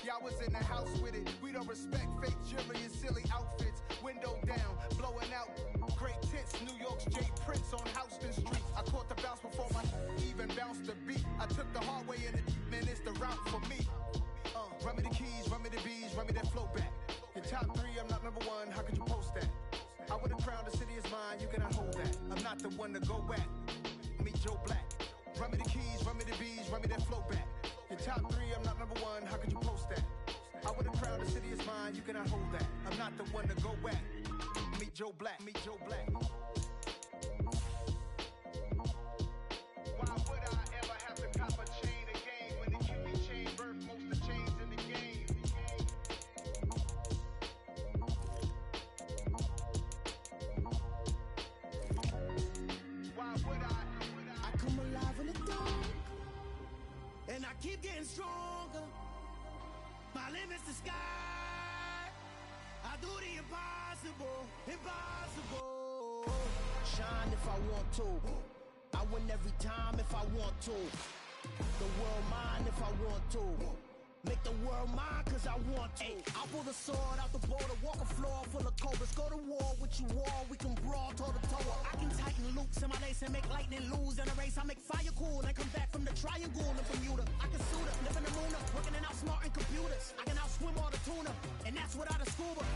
Y'all was in the house with it. We don't respect fake jewelry and silly outfits. Window down, blowing out great tits. New York's J. Prince on Houston Street. I caught the bounce before my even bounced the beat. I took the hard way in it, man, it's the route for me. Run me the keys, run me the bees, run me that flow back. Your top 3, I'm not number 1, how could you post that? I would have crowned the city is mine, you cannot hold that. I'm not the one to go back. Meet Joe Black. Run me the keys, run me the bees, run me that flow back. Your top 3, I'm not number 1, how could you post that? I would have crowned the city is mine, you cannot hold that. I'm not the one to go back. Meet Joe Black, meet Joe Black. Why would I ever have to cop a chain again when the QB chain birthed most of the chains in the game? Why would I come alive in the dark, and I keep getting stronger. My limit's the sky. I do the impossible, impossible. Shine if I want to. I win every time if I want to. The world mine if I want to. Make the world mine cause I want to. Ay, I'll pull the sword out the border, walk a floor full of cobras. Go to war with you all, we can brawl toe to toe. I can tighten loops in my lace and make lightning lose in a race. I make fire cool and come back from the triangle in Bermuda. I can suit up, live in the moon up, working and outsmarting computers. I can outswim all the tuna, and that's without a scuba.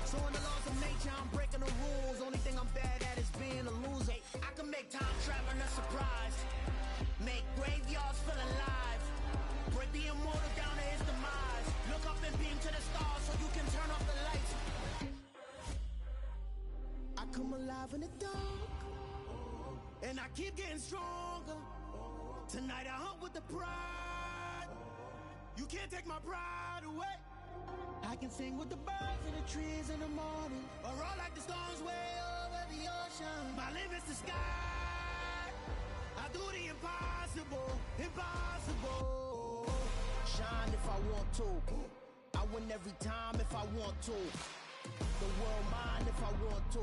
So in the laws of nature, I'm breaking the rules. Only thing I'm bad at is being a loser. I can make time traveling a surprise, make graveyards feel alive. Break the immortal down to his demise. Look up and beam to the stars so you can turn off the lights. I come alive in the dark, and I keep getting stronger. Tonight I hunt with the pride. You can't take my pride away. I can sing with the birds and the trees in the morning, or roll like the storms way over the ocean. My limit's the sky. I do the impossible, impossible. Shine if I want to. I win every time if I want to. The world mine if I want to.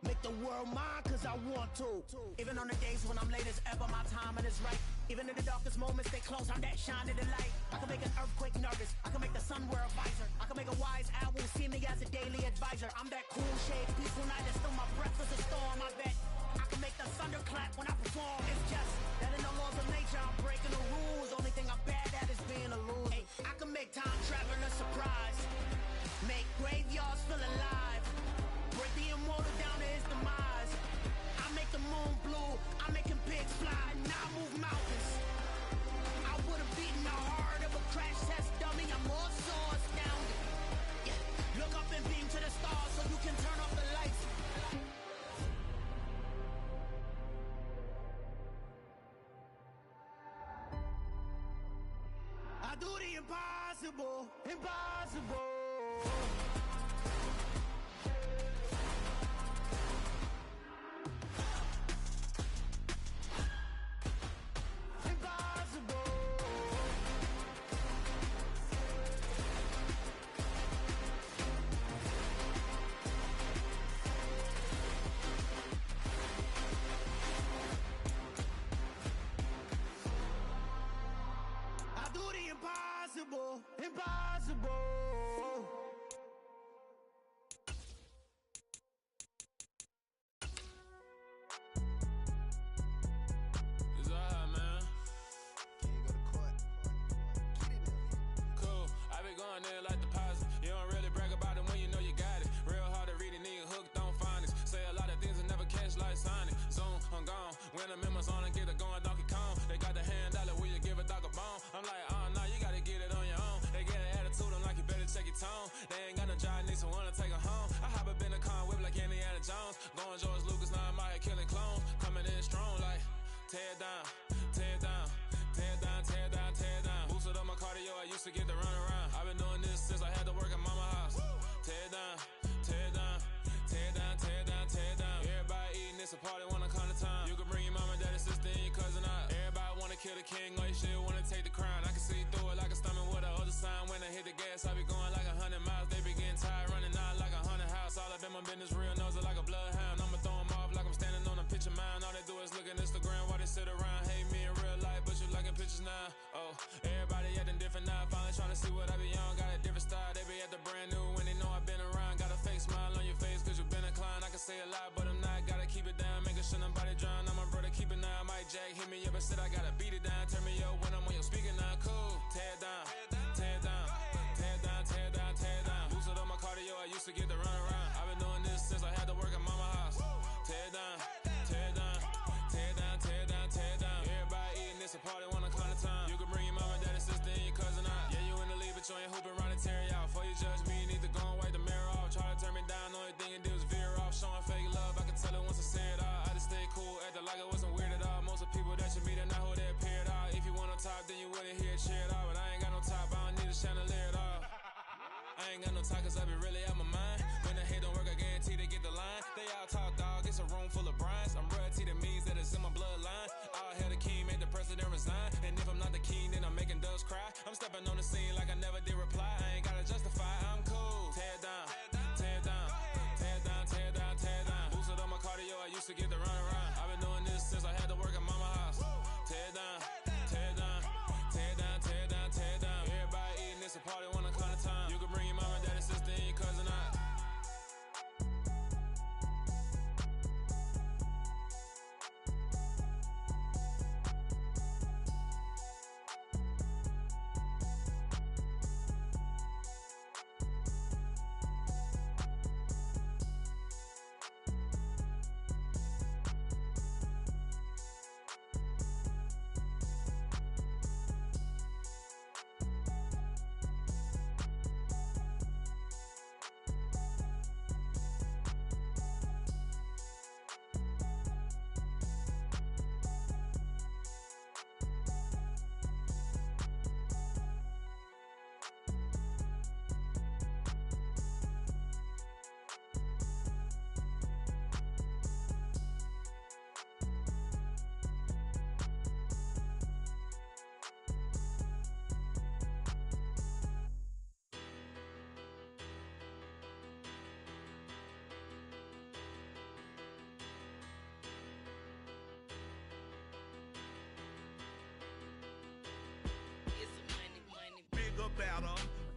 Make the world mine cause I want to. Even on the days when I'm late as ever, my timing is right. Even in the darkest moments, stay close, I'm that shining the light. I can make an earthquake nervous, I can make the sun wear a visor. I can make a wise owl see me as a daily advisor. I'm that cool shade, peaceful night, and still my breath is a storm, I bet. I can make the thunder clap when I perform. It's just that in the laws of nature, I'm breaking the rules. Only thing I'm bad at is being a loser. Hey, I can make time traveling a surprise, make graveyards feel alive. Break the immortal down to his demise. I make the moon blue, I'm making pigs fly, now I move mountains. I would've beaten the heart of a crash test dummy, I'm more so astounded. Yeah. Look up and beam to the stars so you can turn off the lights. I do the impossible, impossible. going in like deposit. You don't really brag about it when you know you got it. Real hard to read it, nigga hooked on phonics. Say a lot of things and never catch like Sonic. Zoom, I'm gone. When I'm in my zone and get it going Donkey Kong. They got the hand dollar, will you give a dog a bone? I'm like, oh no, you gotta get it on your own. They get an attitude, I'm like, you better check your tone. They ain't got no job, need someone to take her home. I hop up in the car, whip like Indiana Jones. Going George Lucas, now I'm out here killing clones. Coming in strong like, tear down, tear down, tear down, tear down, tear down. Boosted up my cardio, I used to get to run around. I've been doing this since I had to work at mama house. Tear down, tear down, tear down, tear down, tear down. Everybody eating, it's a party when I come to time. You can bring your mama, daddy, sister, and your cousin out. Everybody wanna kill the king, or you shit wanna take the crown. I can see through it like a stomach with a other sign. When I hit the gas, I be going like 100 miles. They be getting tired, running out like 100 house. All up in my business, real nose it like a bloodhound. I'ma throw 'em off like I'm standing on a picture mound. All they do is look at Instagram while they sit around. Hate me in real life, but you liking pictures now. Oh, everybody acting different now. Finally trying to see what I be on. Got a different style, they be at the brand new when they know I've been around. Got a fake smile on your face cause you been inclined. I can say a lot, but I'm not. Gotta keep it down, making sure nobody drown. I'm my brother, keep it now. Mike Jack hit me up and said I gotta beat it down. Turn me up when I'm on your speaker now. Cool, tear down, tear down, tear down, tear down, tear down. Boosted up my cardio, I used to get to run around. I've been doing this since I had to work at mama house. Tear down, tear down, tear down, tear down, tear down. Everybody eating, it's a party when I come to time. You can bring your mama, daddy, sister, and your cousin out. Yeah, you in the lead, but you ain't hooping around and tear you out. Before you judge me, you need to go and wipe the mirror off. Try to turn me down, only thing you do is veer off. Showing fake love, I can tell it once I say it all. I just stay cool, acting like I wasn't weird at all. Most of the people that you meet are not who they appear at all. If you want on top, then you wouldn't hear it cheer at all. But I ain't got no top, I don't need a chandelier at all. I ain't got no talk cause I be really out my mind. When the hate don't work, I guarantee they get the line. They all talk dog, it's a room full of brinds. I'm royalty, that means that it's in my bloodline. All hail the king, made the president resign. And if I'm not the king, then I'm making doves cry. I'm stepping on the scene like I never did reply. I ain't gotta justify, I'm cool. Tear down, tear down, tear down, tear down, tear down. Boosted up my cardio, I used to get to run around. I've been doing this since I had to work at mama house. Tear down, tear down, tear down, tear down, tear down. Everybody eating, it's a party when I come to time. You can bring your mama, daddy, sister, and your cousin out.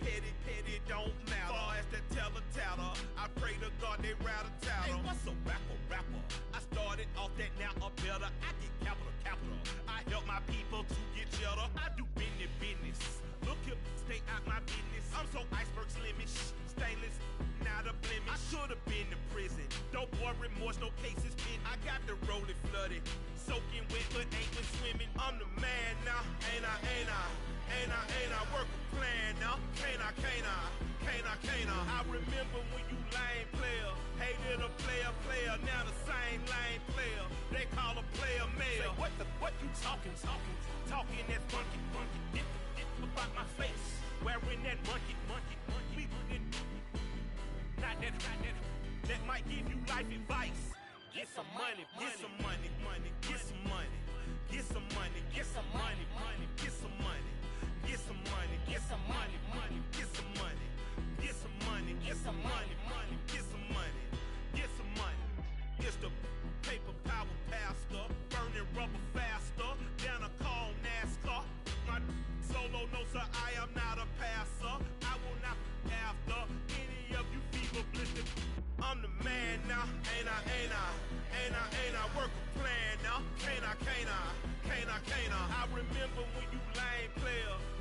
Better, petty, don't matter. Far as that teller-tatter, I pray to God they rattle-tattle. Hey, what's a rapper? I started off that, now I'm better. I get capital. I help my people to get cheddar. I do business. Look here, stay out my business. I'm so iceberg slimish, stainless, not a blemish. I should've been in prison. Don't boy remorse, no cases pinned. I got the rolling flooded, soaking wet, but ain't been swimming. I'm the man now, ain't I work a plan now. Can't I? I remember when you lame player, hated a player, now the same lame player. They call a player male. Say, what you talking that funky. It about my face, wearing that monkey. We not that might give you life advice. Get some money, get some money, get some money, get some money, get some money, get some money. Get some money, get some money, get some money, get some money, get some money, get some money, get some money. It's the paper power pastor, burning rubber faster than a call NASCAR. My solo, no sir, I am not a passer. I will not after any of you fever blistered. I'm the man now, ain't I work a plan now. Can't I? I remember when you lame player,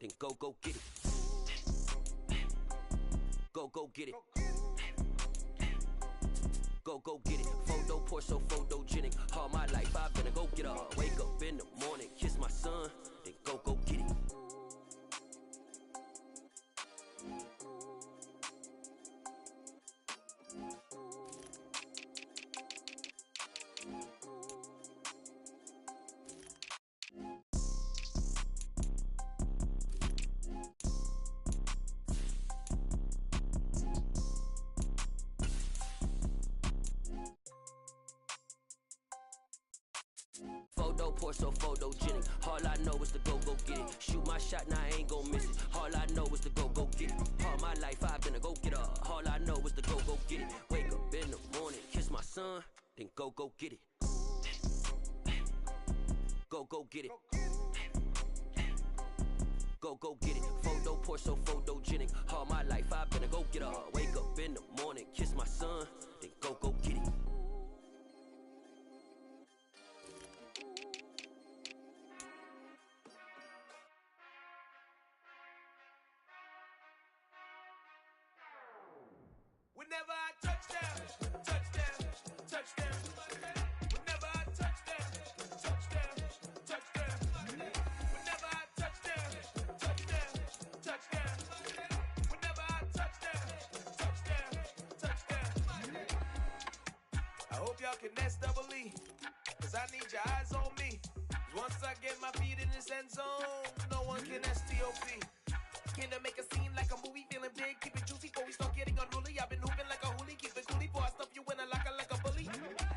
then go get it. Go get it. Go get it. Photo poor, so photogenic. All my life I've been a go getter. Wake up in the morning, kiss my son, then go get it. Photo poor, so photogenic. All I know is to go get it. Shoot my shot, now I ain't gon' miss it. All I know is to go get it. All my life I've been a go getter. All I know is to go get it. Wake up in the morning, kiss my son, then go get it. Go get it. Go get it. Photo poor, so photogenic. All my life I've been a go getter. Wake up in the morning, kiss my son, then go get it. Whenever I touchdown, touchdown, touchdown. Whenever I touchdown, touchdown, touchdown. Whenever I touchdown, touchdown, touchdown. Whenever I touchdown, touchdown, touchdown. I hope y'all can nest double E, cause I need your eyes on me. Once I get my feet in this end zone, no one can STOP. Came to make a scene like a movie, feeling big, keep it juicy before we start getting unruly. I've been hooping like a hoolie, keep it coolie before I stuff you in a locker like a bully.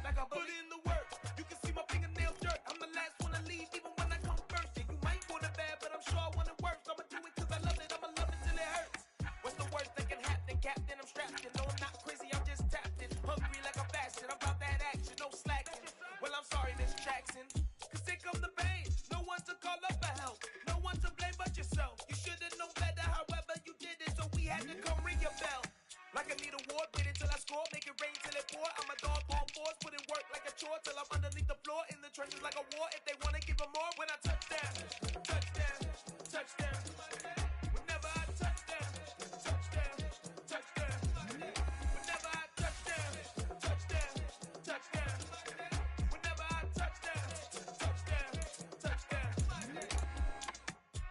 Like a bully. Put in the work, you can see my fingernails dirt. I'm the last one to leave, even when I come first. Yeah, you might want it bad, but I'm sure I want it worse. I'ma do it cause I love it, I'ma love it till it hurts. What's the worst that can happen, Captain? I'm strapped in, no I'm not crazy, I'm just tapped in. Hungry like a bastard, I'm about that action, no slacking. Well, I'm sorry, Miss Jackson, cause here come the pain. No one to call up for help, no one to blame but yourself. You should've known better, however you did it, so we had to come ring your bell. Like I need a award, get it till I score, make it rain till it pour. I'm a dog on fours, put in work like a chore till I'm underneath the floor, in the trenches like a war. If they wanna give them more, when I touchdown, touchdown, touchdown. Whenever I touchdown, touchdown, touchdown. Whenever I touchdown, touchdown, touchdown. Whenever I touchdown, touchdown, touchdown.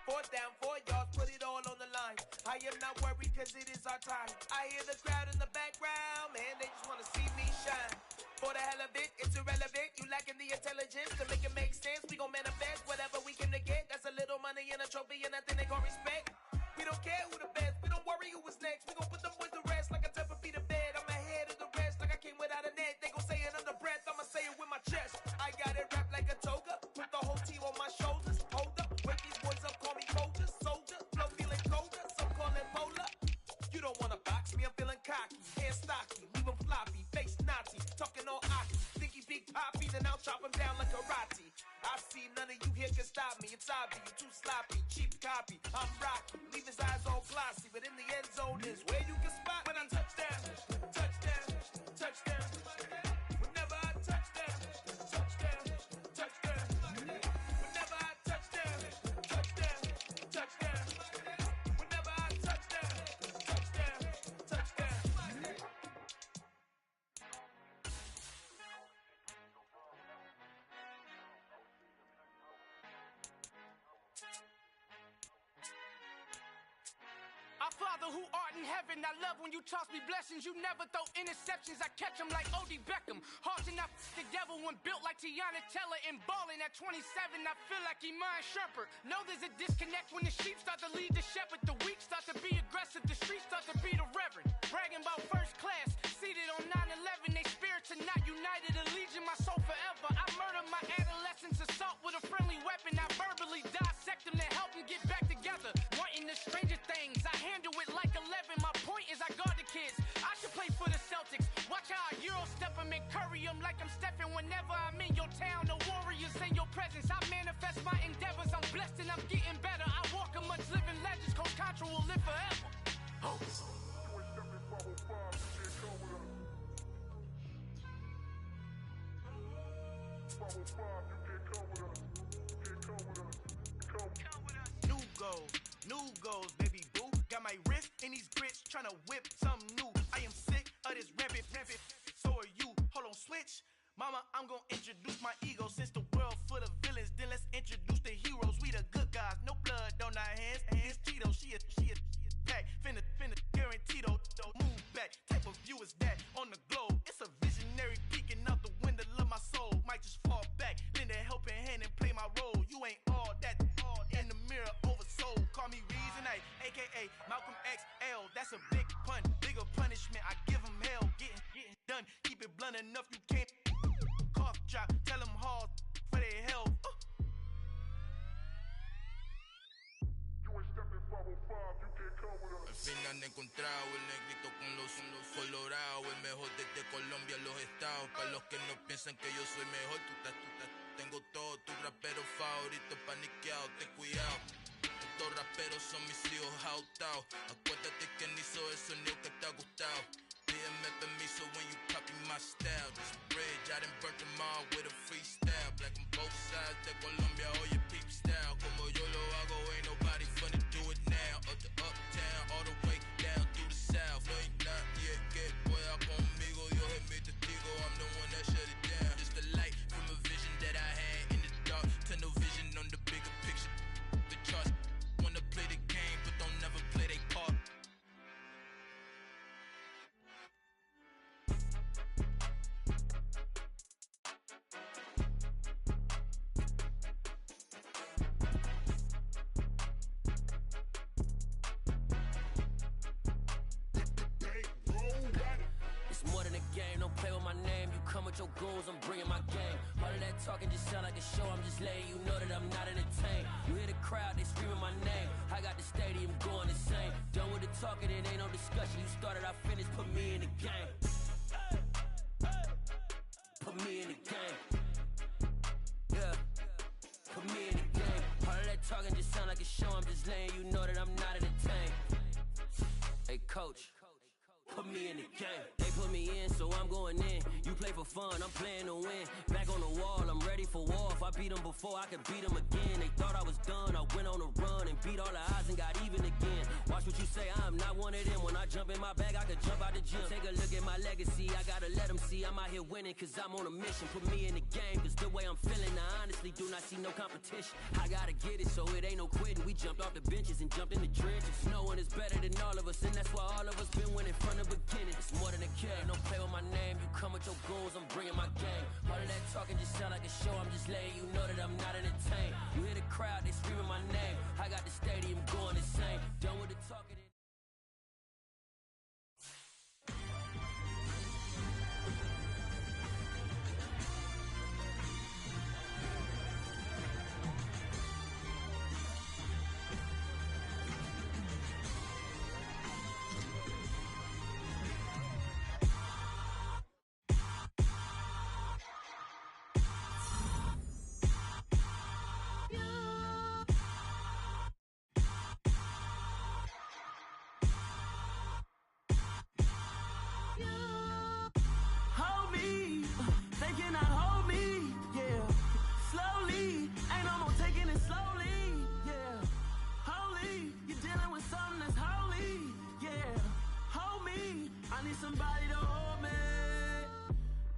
4th down, 4 yards, put it all on the line. I am not worried cause it is our time. I hear the crowd in the background, man, they just wanna see me shine. For the hell of it, it's irrelevant. You lacking the intelligence to make it make sense. We gon' manifest whatever we can to get. That's a little money and a trophy and nothing they gon' respect. We don't care who the best, we don't worry who was next. We gon' put them boys to rest like a temper feet of bed. I'm ahead of the rest like I came without a net. They gon' say it under breath, I'ma say it with my chest. I got it wrapped like a toga, put the whole team on my shoulders. Hold up, wake these boys up, call me Folger, soldier. Flow feeling colder, some call it polar. You don't wanna box me, I'm feeling cocky. Hair stocky, leave him floppy, face Nazi. Talking all aki, thinky big poppy, then I'll chop him down like karate. I see none of you here can stop me. It's obvious, you too sloppy, cheap copy. I'm rocky, leave his eyes all glossy, but in the end zone is where you can spot when I touchdown, touchdown, touchdown. Whenever I touchdown, touchdown, touchdown. Whenever I touchdown, touchdown, touchdown. Whenever I touchdown, touchdown, touchdown. Our Father who art in heaven, I love when you toss me blessings. You never throw interceptions, I catch them like O.D. Beckham. Hard to not the devil when built like Tiana Teller. And balling at 27, I feel like Iman Shumpert. Know there's a disconnect when the sheep start to lead the shepherd. The weak start to be aggressive, the streets start to be the reverend. Bragging about first class, seated on 9/11. They spirits are not united, a legion, my soul forever. I murdered my adolescence, assault with a friendly weapon. I verbally dissect them to help them get back together. Wanting the stranger things, I handle it like 11. My point is I guard the kids. I should play for the Celtics. Watch how I Euro step them and curry them like I'm stepping. Whenever I'm in your town, the Warriors in your presence. I manifest my endeavors. I'm blessed and I'm getting better. I walk amongst living legends. Coach Contra will live forever. Oh. New goal, New goals, baby boo. Got my wrist in these grits, tryna whip something new. I am sick of this rampant. So are you. Hold on, switch. Mama, I'm gonna introduce my ego. Since the world full of villains, then let's introduce the heroes. We the good guys, no blood on our hands. It's Tito, she a pack. Finna, guaranteed though. Move back, type of view is that on the globe? It's a visionary peeking out the window of my soul. Might just fall back, lend a helping hand and play my role. You ain't all that in the mirror oversold. Call me Reason A, aka Malcolm XL. That's a big pun, bigger punishment. I give him hell, getting done. Keep it blunt enough, you can't cough drop. Tell them hard for their health. Al fin han encontrado el negrito con los colorados, el mejor desde Colombia, los estados. Para los que no piensan que yo soy mejor, tengo todos tus raperos favoritos paniqueados, ten cuidado. Estos raperos son mis hijos jautados. Acuérdate que ni hizo el sonido que te ha gustado. Pídeme permiso when you copy my style. This bridge, I done burnt them all with a freestyle. Black on both sides de Colombia, oye peep style. Como yo lo hago, ain't nobody finna do it now. Up to uptown, all the way down through the south. No hay nadie que pueda conmigo, Dios es mi testigo. I'm the one that shut it down. Just the light from a vision that I had in the dark. Tunnel vision on the bigger picture. The charts wanna play the game, but don't never play their part. Your goals, I'm bringing my game. All of that talking just sound like a show. I'm just letting you know that I'm not entertained. You hear the crowd, they screaming my name. I got the stadium going insane. Done with the talking, it ain't no discussion. You started, I finished, put me in the game. Put me in the game. Yeah, put me in the game. All of that talking just sound like a show. I'm just letting you know that I'm not entertained. Hey, coach, put me in the game. They put me in, so I'm going in. You play for fun, I'm playing to win. Back on the wall, I'm ready for war. If I beat them before, I can beat them again. They thought I was done, I went on a run and beat all the odds and got even again. Watch what you say, I'm not one of them. When I jump in my bag, I could jump out the gym. Take a look at my legacy, I gotta let them see I'm out here winning, cause I'm on a mission. Put me in the game, cause the way I'm feeling, I honestly do not see no competition. I gotta get it, so it ain't no quitting. We jumped off the benches and jumped in the trenches. No one is better than all of us, and that's why all of us been winning from the beginning. It's more than a game, don't play with my name. You come with your goals, I'm bringing my game. All of that talking just sound like a show. I'm just letting you know that I'm not entertained. You hear the crowd, they screaming my name. I got the stadium going insane. Done with the talking.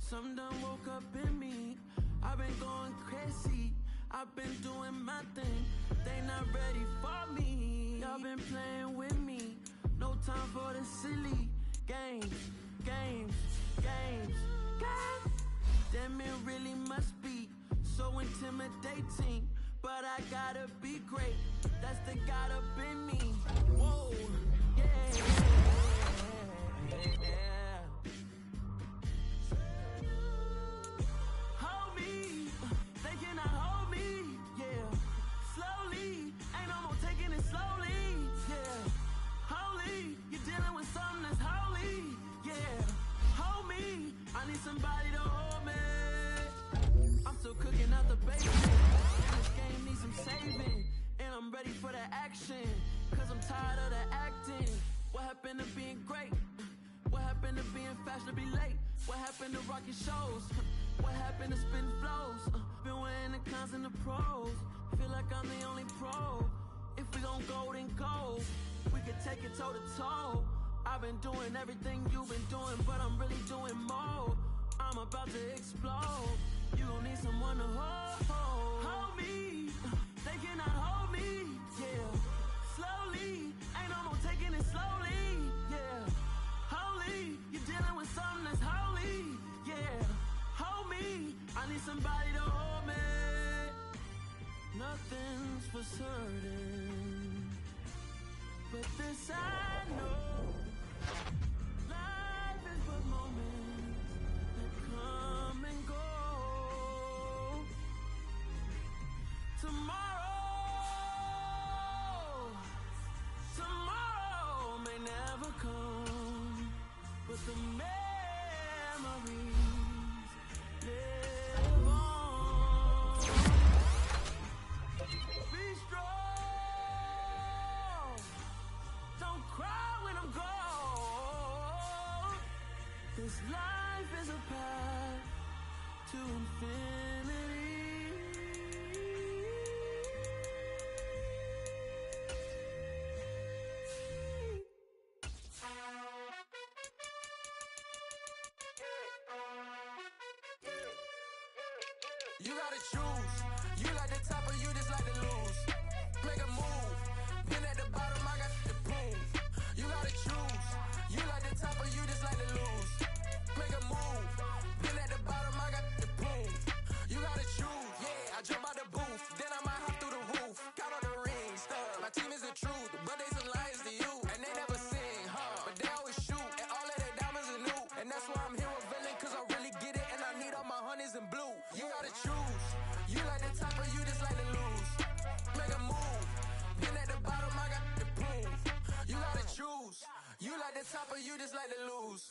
Something done woke up in me. I've been going crazy. I've been doing my thing. They not ready for me. Y'all been playing with me. No time for the silly games. Damn, it really must be so intimidating. But I gotta be great. That's the God up in me. Whoa, yeah. Hold me, they cannot hold me, yeah. Slowly, ain't no more taking it slowly, yeah. Holy, you're dealing with something that's holy, yeah. Hold me, I need somebody to hold me. I'm still cooking out the basement. This game needs some saving, and I'm ready for the action. Cause I'm tired of the acting. What happened to being great? What happened to being fashionably late? What happened to rocking shows? What happened to spitting flows? Been weighing the cons and the pros. Feel like I'm the only pro. If we gon' go, then toe to toe. I've been doing everything you've been doing, but I'm really doing more. I'm about to explode. You gon' need someone to hold me. They cannot hold me, yeah. Slowly, ain't no more taking it slowly, yeah. Holy, you're dealing with something that's holy, yeah. Hold me, I need somebody to hold me. Nothing's for certain, but this I know. Life is but moments that come and go. Tomorrow may never come, but the memories live on. Be strong, don't cry when I'm gone. This life is a path to infinity. You gotta choose. You like the top or you just like to lose. Make a move. Been at the bottom, I got the prove. You gotta choose. You like the top or you just like to lose. Make a move. Been at the bottom, I got the prove. You gotta choose. Yeah, I jump out the booth. Then I might hop through the roof. Count on the rings, stuff. My team is the truth, but they some liars to you. And they never sing, but they always shoot. And all of their diamonds are new. And that's why I'm here with villain, cause I really get it. And I need all my honeys in blue. You gotta choose. You like the top or you just like to lose. Make a move. Been at the bottom, I got the proof. You gotta choose. You like the top or you just like to lose.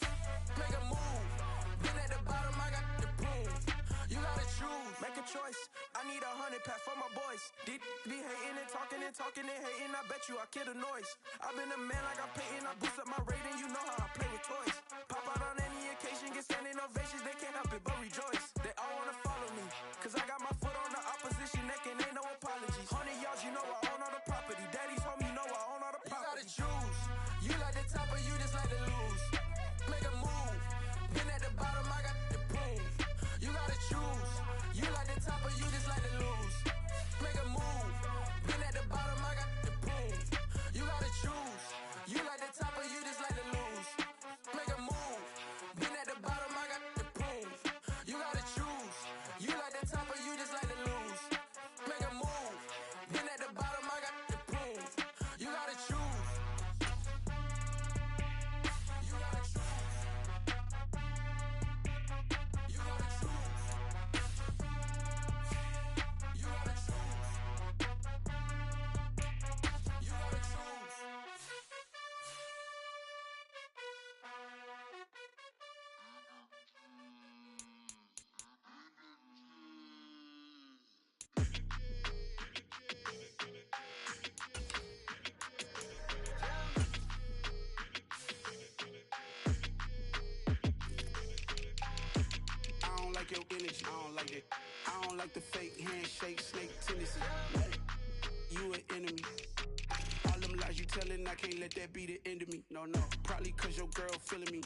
Make a move. Been at the bottom, I got the proof. You gotta choose. Make a choice. I need 100 pack for my boys. Be hating and talking and talking and hating. I bet you I kill the noise. I've been a man like I'm Peyton. I boost up my rating. You know how I play with toys. Pop out on any occasion, get standing ovations. They can't help it but rejoice. They all wanna follow me, cause I got my foot on the opposition neck and ain't no apologies. 100 yards, you know I own all the property. Daddy's home, you know I own all the property. You gotta choose. You like the top or you just like to lose. Make a move. Been at the bottom, I got the proof. You gotta choose. You like the top or you just like to lose. Make a move. Been at the bottom, I got the proof. You gotta choose. You like the top or you just like to lose. Make a move. Been at the bottom, I got the proof. You gotta choose. You like the top or you just like to lose. Make a move. Been at the bottom, I got the proof. You gotta choose. You gotta choose. You gotta choose. You gotta choose. You gotta choose. I don't like your energy, I don't like it. I don't like the fake handshake, snake tendency. You an enemy. All them lies you telling, I can't let that be the end of me. No, probably cause your girl feeling me.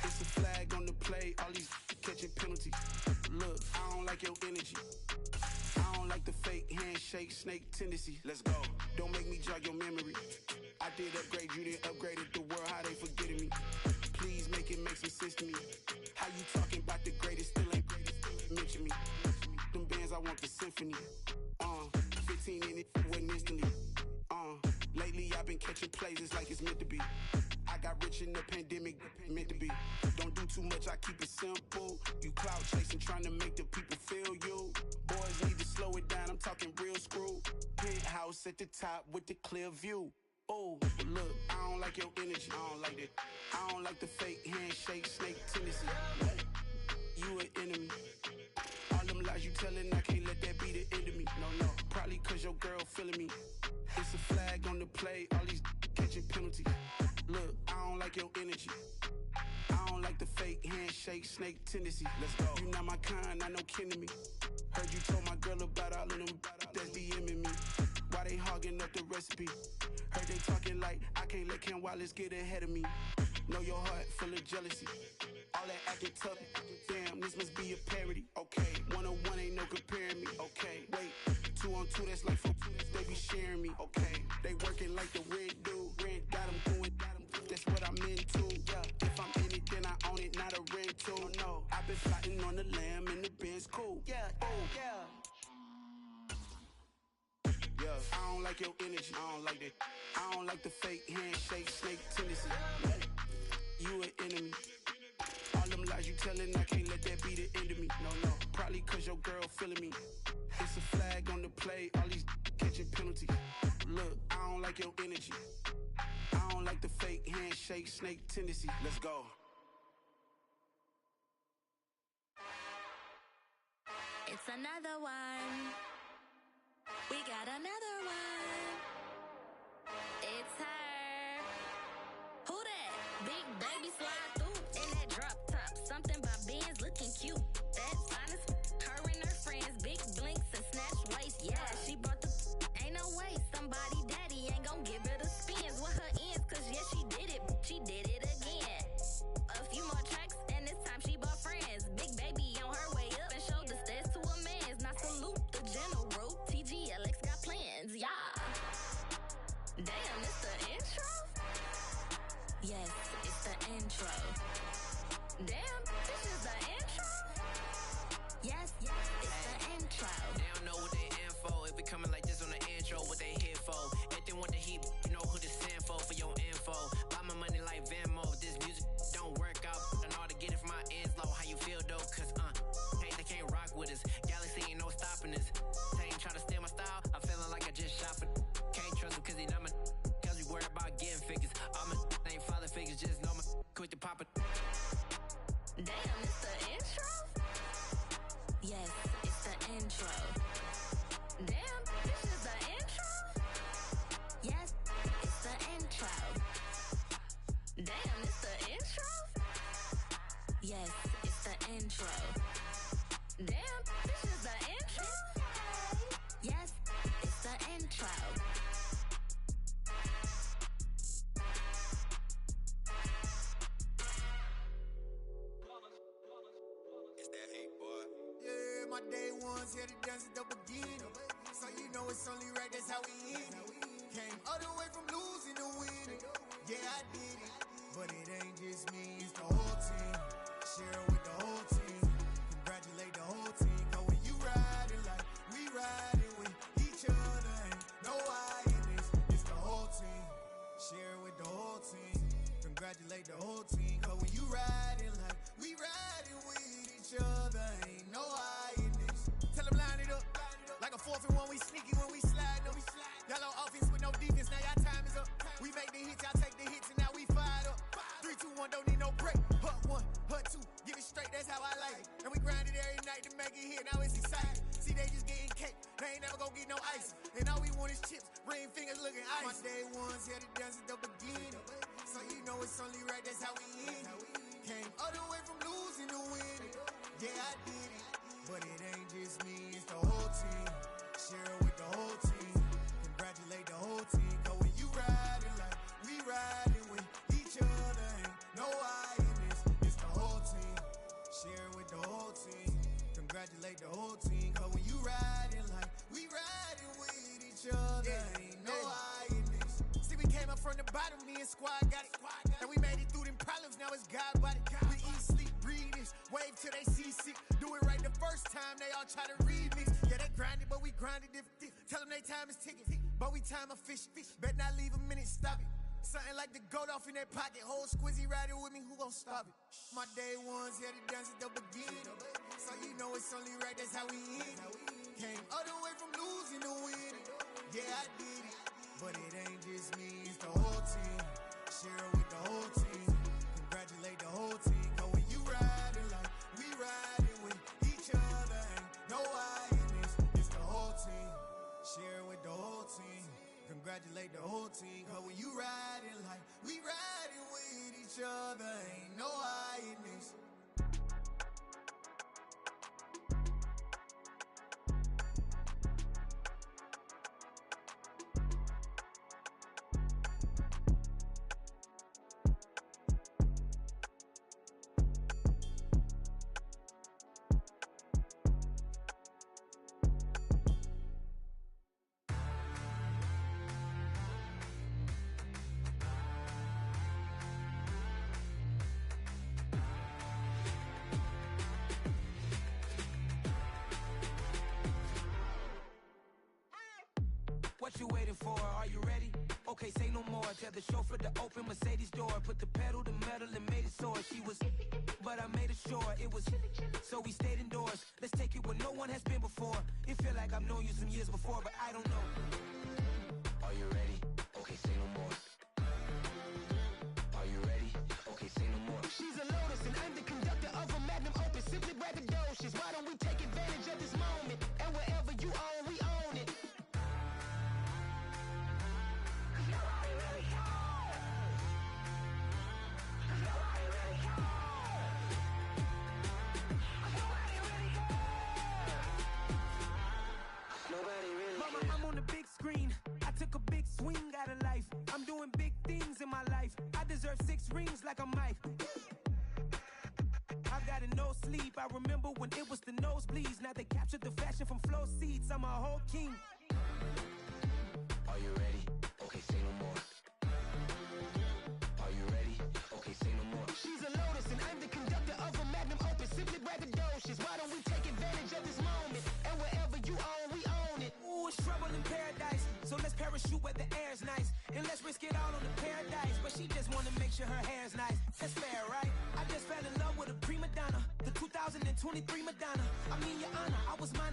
It's a flag on the play, all these catching penalties. Look, I don't like your energy. I don't like the fake handshake, snake tendency. Let's go. Don't make me jog your memory. I did upgrade, you didn't upgrade it. The world, how they forgetting me. Please make it make some sense to me. How you talking about the greatest, still ain't greatest. Mention me. Them bands, I want the symphony. 15 in it, wasn't instantly. Lately I've been catching plays, it's like it's meant to be. I got rich in the pandemic, meant to be. Don't do too much, I keep it simple. You clout chasing, trying to make the people feel you. Boys need to slow it down, I'm talking real screw. Penthouse at the top with the clear view. Oh, look, I don't like your energy, I don't like it. I don't like the fake handshake, snake tendency. You an enemy. All them lies you telling, I can't let that be the end of me. No, probably cause your girl feeling me. It's a flag on the play, all these catching penalties. Look, I don't like your energy. I don't like the fake handshake, snake tendency. Let's go. You not my kind, not no kin to me. Heard you told my girl about all of them that's DMing me. Why they hogging up the recipe? Heard they talking like I can't let Ken Wallace get ahead of me. Know your heart full of jealousy. All that acting tough. Damn, this must be a parody. Okay, 1-on-1 ain't no comparing me. Okay, wait, 2-on-2 that's like 4. They be sharing me. Okay, they working like the red dude. Red got them going. That's what I'm into. Yeah, if I'm in it, then I own it, not a rental. No, I've been plotting on the lamb and the Benz cool. Yeah, oh yeah. Yeah, I don't like your energy. I don't like that. I don't like the fake handshake, snake tendency. You an enemy. All them lies you telling, I can't let that be the end of me. No, probably cause your girl feeling me. It's a flag on the play, all these catching penalties. Look, I don't like your energy. I don't like the fake handshake, snake tendency. Let's go. It's another one. We got another one. It's her. Who that? Big baby slide through in that drop top. Something by Benz looking cute. That's honest. Her and her friends, big blinks and snatch waist. Yeah, she brought the. Ain't no way somebody daddy ain't gon' give her the spins with her ends. Cause yeah, she did it. She did it again. A few more tracks and this time she bought friends. Big baby on her way up and showed the stairs to a man's. Now salute the general. TGLX got plans, yeah. Damn, it's the intro? Yes, it's the intro. Damn, this is the intro? Yes, it's the intro. They don't know what they info. If we coming like this on the intro, what they here for? Anything with the heat, you know who to send for your info. Buy my money like Venmo. This music don't work out. I know how to get it from my ends low. How you feel though? Cause they can't rock with us. Galaxy ain't no stopping us. Try to steal my style, I'm feeling like I just shot for. Can't trust him cause he not my. Cause we worried about getting figures. All my ain't father figures, just know my quick to pop it. Damn, it's the intro? Yes, it's the intro. Damn, this is the intro? Yes, it's the intro. Damn, it's the intro? Yes, it's the intro. Damn, this is the intro? Yes, it's the intro. It's that hate, boy. Yeah, my day ones here to dance at the beginning. So you know it's only right, that's how we end it. Came all the way from losing to winning. Yeah, I did it. But it ain't just me, it's the whole team. Share with the whole team. Congratulate the whole team. Cause when you riding like we riding with each other, ain't no I in this. It's the whole team. Share with the whole team. Congratulate the whole team. Cause when you riding like we riding with each other, ain't no I in this. Tell them line it up. Like a 4th and 1, we sneaky when we slide them. Y'all on offense with no defense, now y'all time is up. We make the hits, y'all take the hits, and now we fired up. 3, 2, 1, don't need no break. Hut 1, hut 2, give it straight, that's how I like it. And we grind it every night to make it hit, now it's exciting. See, they just getting cake, they ain't never gonna get no ice. And all we want is chips, ring fingers looking ice. My day ones here to dance at the beginning. So you know it's only right, that's how we end it. Came all the way from losing to winning. Yeah, I did it. But it ain't just me, it's the whole team. Share with the whole team. Congratulate the whole team. Cause when you riding like we riding with each other, ain't no I in this. It's the whole team. Share with the whole team. Congratulate the whole team. Cause when you riding like we riding with each other, ain't no I in this. See, we came up from the bottom, me and squad got it. And we made it through them problems, now it's God body. We eat, sleep, breathe this. Wave till they see sick. Do it right the first time, they all try to remix. Yeah, they grinded, but we grinded different. Tell them they time is ticking, but we time a fish. Bet not leave a minute, stop it. Something like the goat off in that pocket. Whole squizzy riding with me, who gon' stop it? My day ones here to dance at the beginning. So you know it's only right, that's how we end it. Came all the way from losing to winning. Yeah, I did it. But it ain't just me, it's the whole team. Share with the whole team. Congratulate the whole team. Cause when you riding like we riding with each other, ain't no I in this. It's the whole team. Share with the whole team. Congratulate the whole team. Cause when you riding like we riding with each other, ain't no I in this. you waiting for? Are you ready? Okay, say no more. Tell the chauffeur to open Mercedes door. Put the pedal to metal and made it soar. She was, but I made it sure it was. So we stayed indoors. Let's take it where no one has been before. It feel like I've known you some years before, but I don't know. Are you ready? Okay, say no more. Are you ready? Okay, say no more. She's a Lotus and I'm the conductor of a magnum opus. Simply braggadocious. Why don't we take advantage of this moment? And wherever you own, we own it. Mama, I'm on the big screen. I took a big swing out of life. I'm doing big things in my life. I deserve 6 rings like I'm Mike. I've got no sleep. I remember when it was the nosebleeds. Now they captured the fashion from flow seats. I'm a whole king. Are you ready? Okay, say no more. Are you ready? Okay, say no more. She's a Lotus and I'm the conductor of a magnum opus. Simply braggadocious. Why don't we take advantage of this moment? And wherever you own, we own it. Ooh, it's trouble in paradise. So let's parachute where the air's nice. And let's risk it all on the paradise. But she just wanna make sure her hair's nice. That's fair, right? I just fell in love with a prima donna. The 2023 Madonna. I mean, your honor, I was mine.